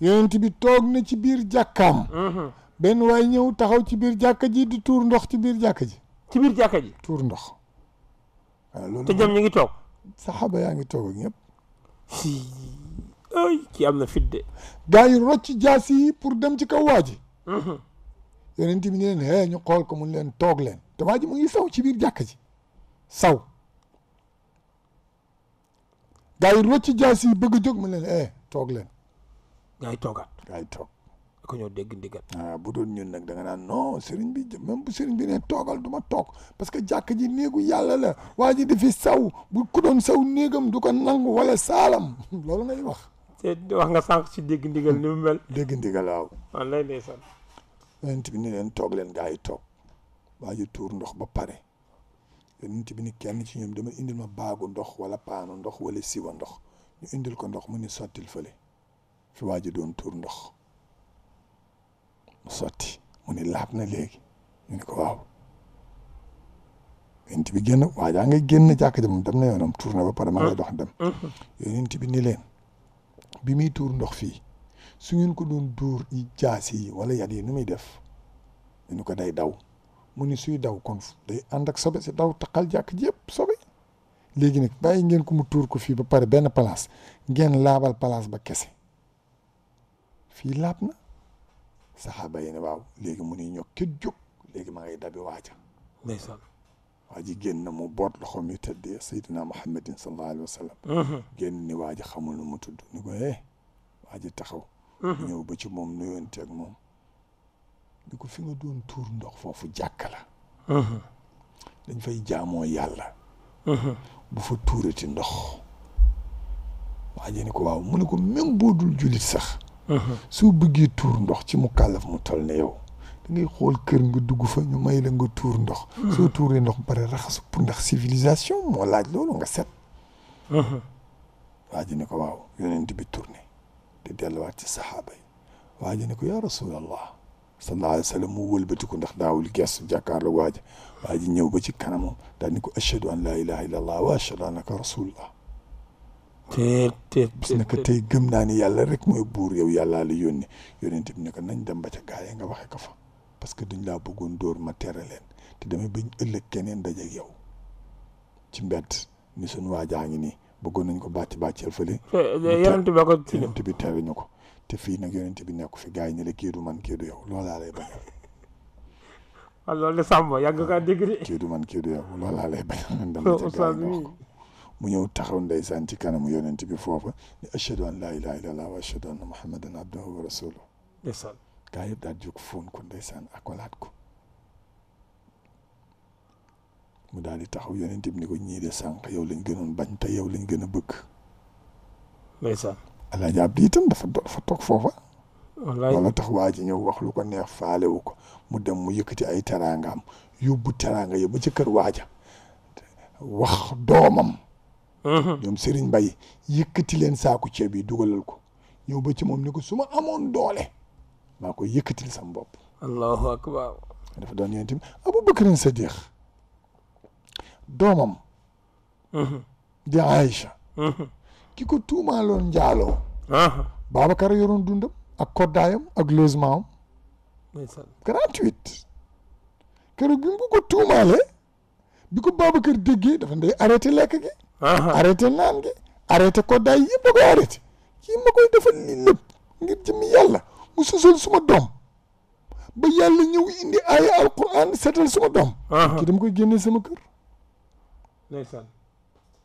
yonent bi toog na ci biir jàkkaam benn waay ñëw taxaw ci biir jàkka ji di tuur ndox ci biir jàkka ji tuur ndox waaw loolu te ñoom ñu ngi toog saxaaba yaa ngi toog ak ñëpp ay kii am na fit de. gaa yi rocc jaas yi pour dem ci kaw waa ji. yonent bi ne leen ñu xool ko mun leen toog leen te waa ji mu ngi saw ci biir jàkka ji saw. gaa yi rocc jaas yi bëgg a jóg mu leen toog leen. gaa yi toogaat. gaa yi toog. ko ñoo dégg ndigal. bu doon ñun nag da nga naan non sëriñ bi même bu sëriñ bi ne toogal du ma toog parce que jàkk ji néegu yàlla la waa ji dafi saw bu ku doon saw néegam du ko nangu wala saalam loolu ngay wax. te wax nga sànq ci dégg ndigal ni mu mel. dégg ndigal waaw. waaw lay ndeysaan. yonent bi ni leen toog leen gaa yi toog waa ji tuur ndox ba pare yonent bi ni kenn ci ñoom dama indil ma baagu ndox wala paanu ndox wala siwa ndox ñu indil ko ndox mu ni sottil fële fi waa ji doon tuur ndox. mu sotti mu ni laab na léegi ñu ne ko waaw yonent bi génn waajaa ngay génn jàkk ji moom dem na yoonam tuur na ba pare ma ngay dox dem yonent bi ni leen bi muy tuur ndox fii su ngeen ko doon dóor i jaasi yi wala yat yi nu muy def ñu ko day daw mu ni suy daw kon day ànd ak sobe si daw taqal jàkk ji yëpp sobe léegi nag bàyyi ngeen ko mu tuur ko fii ba pare benn place ngeen laabal place ba kese fii laab na saxaaba yi ne waaw léegi mu ni ñokket jóg léegi ma ngay dabi waaja ndeysaan waa ji génn mu boot loxoom yu tëddee Seydina Muhammadin sallallahu alayhi wa sallam génn ni waa ji xamul nu mu tudd ni ko waa ji taxaw ñëw ba ci moom nuyoonte ak moom ni ko fi nga doon tuur ndox foofu jàkka la dañ fay jaamoo yàlla bu fa tuurati ndox waa ji ni ko waaw mu ne ko même boo dul jullit sax soo bëggee tuur ndox ci mu kàllaf mu toll ne yow da ngay xool kër nga dugg fa ñu may la nga tuur ndox soo tuuree ndox pare raxasu pour ndax civilisation moo laaj loolu nga set waa ji ne ko waaw yonent bi tourné di delluwaat ci saxaaba yi waa ji ne ko yaa rasulallah sallallahu alayhi wa sallam mu wëlbatiku ndax daawul gestu jàkkaarloo waaja waa ji ñëw ba ci kanamam daal ni ko ashhadu an laa ilaha illa allah wa ashhadu annaka rasulullah bis naka tey gëm naa ni yàlla rek mooy buur yow yàllaa la yónni yónent bi ne ko nañ dem ba ca gaay nga waxe ko fa parce que dañ laa bëggoon dóor ma tere leen te damay bañ ëllëg keneen dajeeg yow ci mbedd ni suñu waajaa ngi nii bëggoon nañ ko bàcceel fële yónent bi tere ñu ko te fii nag yónent bi nekku fi gaay yi ne la kii du man kii du yow loolaa lay bañal loolu de Samba yàgg kaa dégg de kii du man kii du yow loolaa lay bañal dem ba ca gaay nga wax ko mu ñëw taxaw ndeysaan ci kanamu yonent bi foofa ni ashhadu an laa ilaaha illallah wa ashhadu anna muhammadan abduhu wa rasuluhu ndeysaan gaa yëpp daal jóg fóon ko ndeysaan akolaat ko mu daal di taxaw yonent bi ni ko ñii de sànq yow lañ gënoon bañ te yow lañ gën a bëgg ndeysaan Alaaji Abdi itam dafa toog foofa wallaay wala tax waa ji ñëw wax lu ko neex faalewu ko mu dem mu yëkkati ay teraangaam yóbbu teraanga yi ba ci kër waaja wax doomam ñoom Serigne Mbaye yëkkati leen saaku ceeb yi dugalal ko ñëw ba ci moom ni ko su ma amoon doole maa koy yëkkatil sam bopp allahu akbar dafa doon yéen tamit Abubakar Sadiq doomam di Aïcha ki ko tuumaaloon njaaloo Babacar yoroon dundam ak koddaayam ak logement am gratuite keroog bi mu ko tuumaalee bi ko Babacar déggee dafa ndey arrêté lekk gi arrêté naan gi arrêté koddaay yëpp a koy arrêté kii ma koy defal lii lépp ngir jëmmi yàlla mu sosal suma doom ba yàlla ñëw indi aaya alquran seetal suma doom kii dama koy génnee sama kër ndeysaan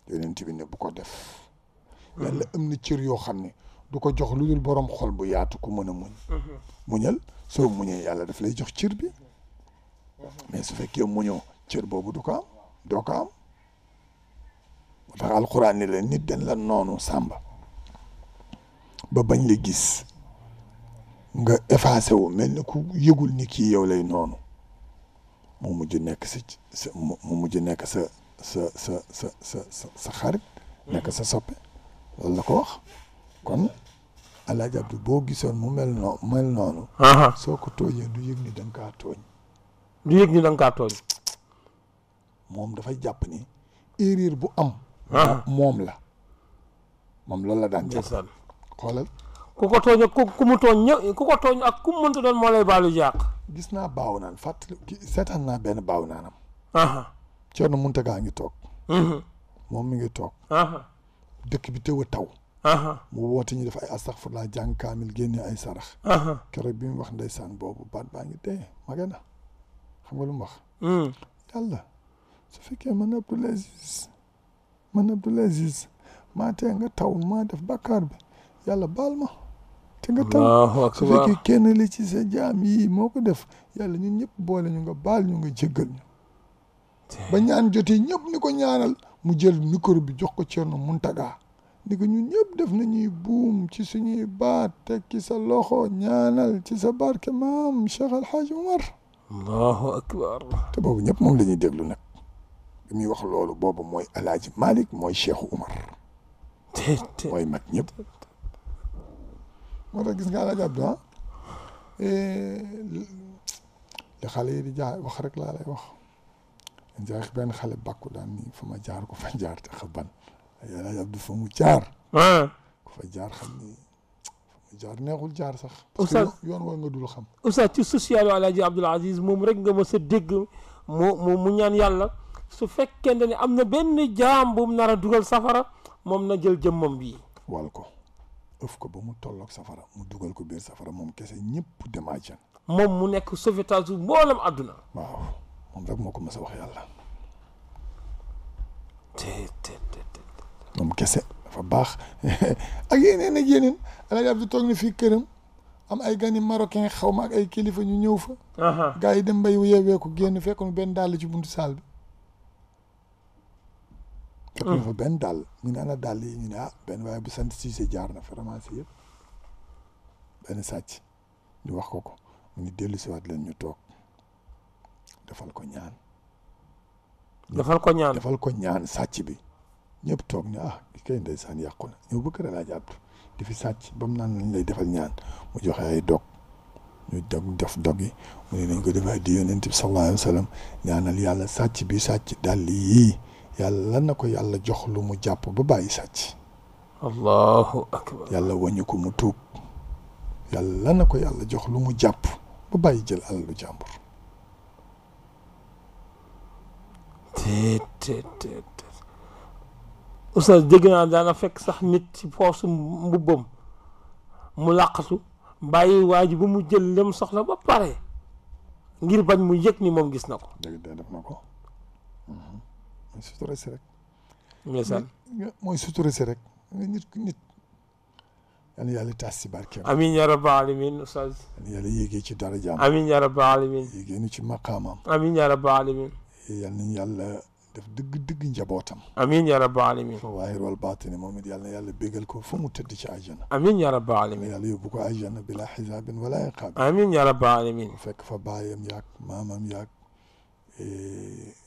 yonent bi ne bu ko def yàlla am na cër yoo xam ne du ko jox lu dul borom xol bu yaatu ku mën a muñ muñal soo muñee yàlla daf lay jox cër bi mais su fekkee muñoo cër boobu du ko am doo ko am moo tax alquran ni la nit dañ la noonu sàmba ba bañ la gis nga effacé wu mel ni ku yëgul ni kii yow lay noonu mu mujj nekk mu mujj nekk sa xarit nekk sa soppe loolu la ko wax kon Alaaji Abdu boo gisoon mu mel noonu soo ko tooñee du yëg ni da nga kaa tooñ du yëg ni da nga kaa tooñ moom dafay jàpp ni erreur bu am moom la moom loolu la daan jàpp xoolal ku ko tooñ ku mu tooñ ñëw ku ko tooñ ak ku mu mënta doon moo lay baalu jàq gis naa baaw naan fàttali seetaan naa benn baaw naanam Ceerno Muntaga ngi toog moom mi ngi toog dëkk bi teew a taw mu woote ñu def ay astaghfirullah jàng kaamil génne ay sarax keroog bi mu wax ndeysaan boobu baat baa ngi dee mage na xam nga lu mu wax yàlla su fekkee man Abdoul Aziz maa tee nga taw maa def bàkkaar bi yàlla baal ma te nga taw su fekkee kenn li ci sa jaam yi moo ko def yàlla ñun ñëpp boole ñu nga baal ñu nga jéggal ñu ba ñaan jotee ñëpp ni ko ñaanal mu jël micro bi jox ko Thierno Mountaga ni ko ñun ñëpp def nañuy buum ci suñuy baat teg ci sa loxo ñaanal ci sa barke maam Cheikh Al Hadj Omar. allahu akbar. te boobu ñëpp moom la ñuy déglu nag bi muy wax loolu boobu mooy El Hadj Malick mooy Cheikh Omar. mooy mag ñëpp. moo tax gis nga El Hadj Abdou li xale yi di jaar wax rek laa lay wax. jaay benn xale bàkku daan ni fa ma jaar ko fa jaar te xaban El Hadj Abdou fa mu jaar ku fa jaar xam ni fa mu jaar neexul jaar sax parce que yoon war nga dul xam oustaz ci social El Hadj Abdoul Aziz moom rek nga mës a dégg mu ñaan yàlla su fekkente ne am na benn jaam bu mu nar a dugal safara moom na jël jëmmam bii wal ko ëf ko ba mu tolloog safara mu dugal ko biir safara moom kese ñëpp dem àjjana moom mu nekk sauvetage bu mboolam àdduna waaw moom rek moo ko mës a wax yàlla moom kese dafa baax ak yeneen ak yeneen El Hadj Abdou toog na fii këram am ay gani marocain xaw ma ak ay kilifa ñu ñëw fa gars yi dem mbay yeewee ko génn fekk na benn dàll ci buntu saal bi fekk na fa benn dàll ñu ne ana dàll yi ñu ne benn waaye bu sant Cissé jaar na fa ramassé yëpp benn sàcc ñu wax ko mu ni dellu si waat leen ñu toog defal ko ñaan sàcc bi ñëpp toog ne kay ndeysaan yàqu na ñëw bëgg El Hadj Abdou di fi sàcc ba mu naan lañ lay defal ñaan mu joxe ay dog ñu def dog yi mu ne nañ ko defee di yonent bi sallallahu alayhi wa sallam ñaanal yàlla sàcc bi sàcc dàll yii yàlla na ko yàlla jox lu mu jàpp ba bàyyi sàcc allahu akbar yàlla wàññi ko mu tuub yàlla na ko yàlla jox lu mu jàpp ba bàyyi jël alalu jàmbur oustaz dégg naa daana fekk sax nit ci poosu mbubbam mu làqatu bàyyi waa ji ba mu jël lem soxla ba pare ngir bañ mu yëg ni moom gis na ko dégg def na ko mooy sutura si rek ndeysaan mooy sutura si rek nit yal na yàlla taas si barkeem amiin ya rabbal alamin oustaz yal na yàlla yéegee ci darajaam amiin ya rabbal alamin yéegee nu ci maqaamam amiin ya rabbal alamin yal nañu yàlla def dëgg njabootam amiin ya rabbal alamin fa waahir wal baatini moom it yal na yàlla bégal ko fu mu tëdd ci àjjana amiin ya rabbal alamin yàlla yóbbu ko àjjana bila xisaabin wala iqaab amiin ya rabbal alamin fekk fa baayam yaag maamam yaag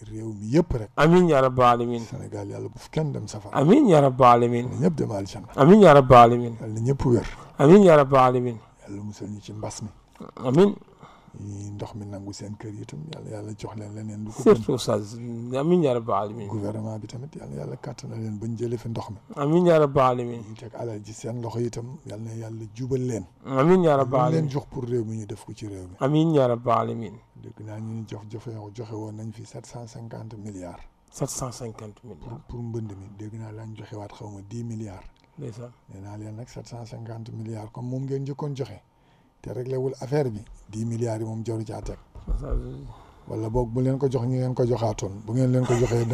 réew mi yëpp rek amiin ya rabbal alamin Sénégal yàlla bu fi kenn dem safara amiin ya rabbal alamin ñëpp dem àjjana amiin ya rabbal alamin yal na ñëpp wér amiin ya rabbal alamin yàlla musal ñu ci mbas mi amiin ndox mi nangu seen kër yi itam yàlla jox leen leneen lu ko surtout oustaz amiin ya rabbal alamin gouvernement bi tamit yàlla kàttan na leen bañ jëlee fi ndox mi amiin ya rabbal alamin ñu teg alal ji seen loxo itam yàlla jubal leen amiin ya rabbal alamin leen jox pour réew mi ñu def ko ci réew mi amiin ya rabbal alamin dégg naa ñu joxe woon nañ fi 750 milliards 750 milliards pour mbënd mi dégg naa lañ joxe waat xaw ma 10 milliards ndeysaan nee naa leen nag 750 milliards comme moom ngeen njëkkoon joxe te réglé wul affaire bi 10 milliards yi moom jaru caa teg wala boog bu leen ko jox ñu ngeen ko joxaatoon bu ngeen leen ko joxee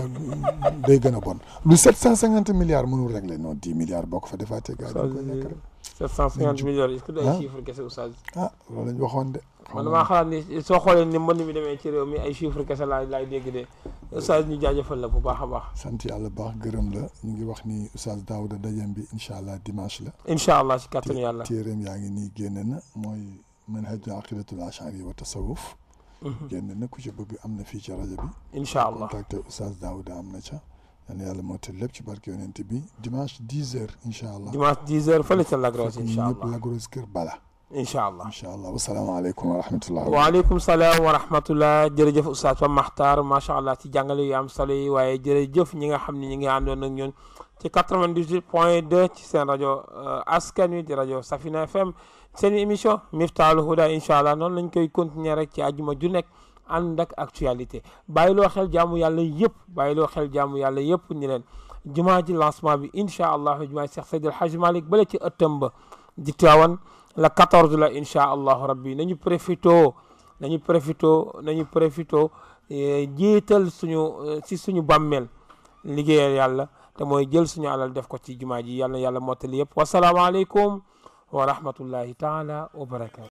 day gën a bon lu 750 milliards mënul réglé non 10 milliards boo ko fa defaatee gars yi dañ koy nekk rek 750 milliards est-ce que day chiffre kese oustaz loolu lañ waxoon de man damaa xalaat ni soo xoolee ni mbënd mi demee ci réew mi ay chiffre kese laay dégg de oustaz ñu jaajëfal la bu baax a baax sant yàlla baax gërëm la ñu ngi wax ni oustaz Daouda dajem bi incha allah dimanche la incha allah ci kàttanu yàlla téeréem yaa ngi nii génn na mooy manhaj aqidatul ashari wa tasawuf génn na ku ci bëgg am na fii ci rajo bi incha allah contacté oustaz Daouda am na ca yal na yàlla moo tëdd lépp ci barke yonent bi dimanche 10 heures incha allah dimanche 10 heures fële ca Lagros incha allah ñëpp Lagros kër Bala incha allah wasalaamaaleykum wa rahmatullah waaleykum salaam wa rahmatullah jërëjëf oustaz Pape Makhtar macha allah ci jàngale yu am solo yi waaye jërëjëf ñi nga xam ne ñi ngi àndoon ak ñun ci 98.2 ci seen rajo askan wi di rajo Safina FM seen émission Miftahoul Houda incha allah noonu lañ koy continuer rek ci àjjuma ju nekk ànd ak actualité bàyyiloo xel jaamu yàlla yëpp ni leen jumaa ji lancement bi incha allahu jumaa Cheikh Seydi El Hadji Malick bale ci ëttam ba di Tiwaawan la 14 la incha allahu rabbi nañu profito jiital suñu bàmmeel liggéeyal yàlla te mooy jël suñu alal def ko ci jumaa ji yàlla na yàlla mottali yëpp wasalaamaaleykum wa rahmatullahi taala wa barakatu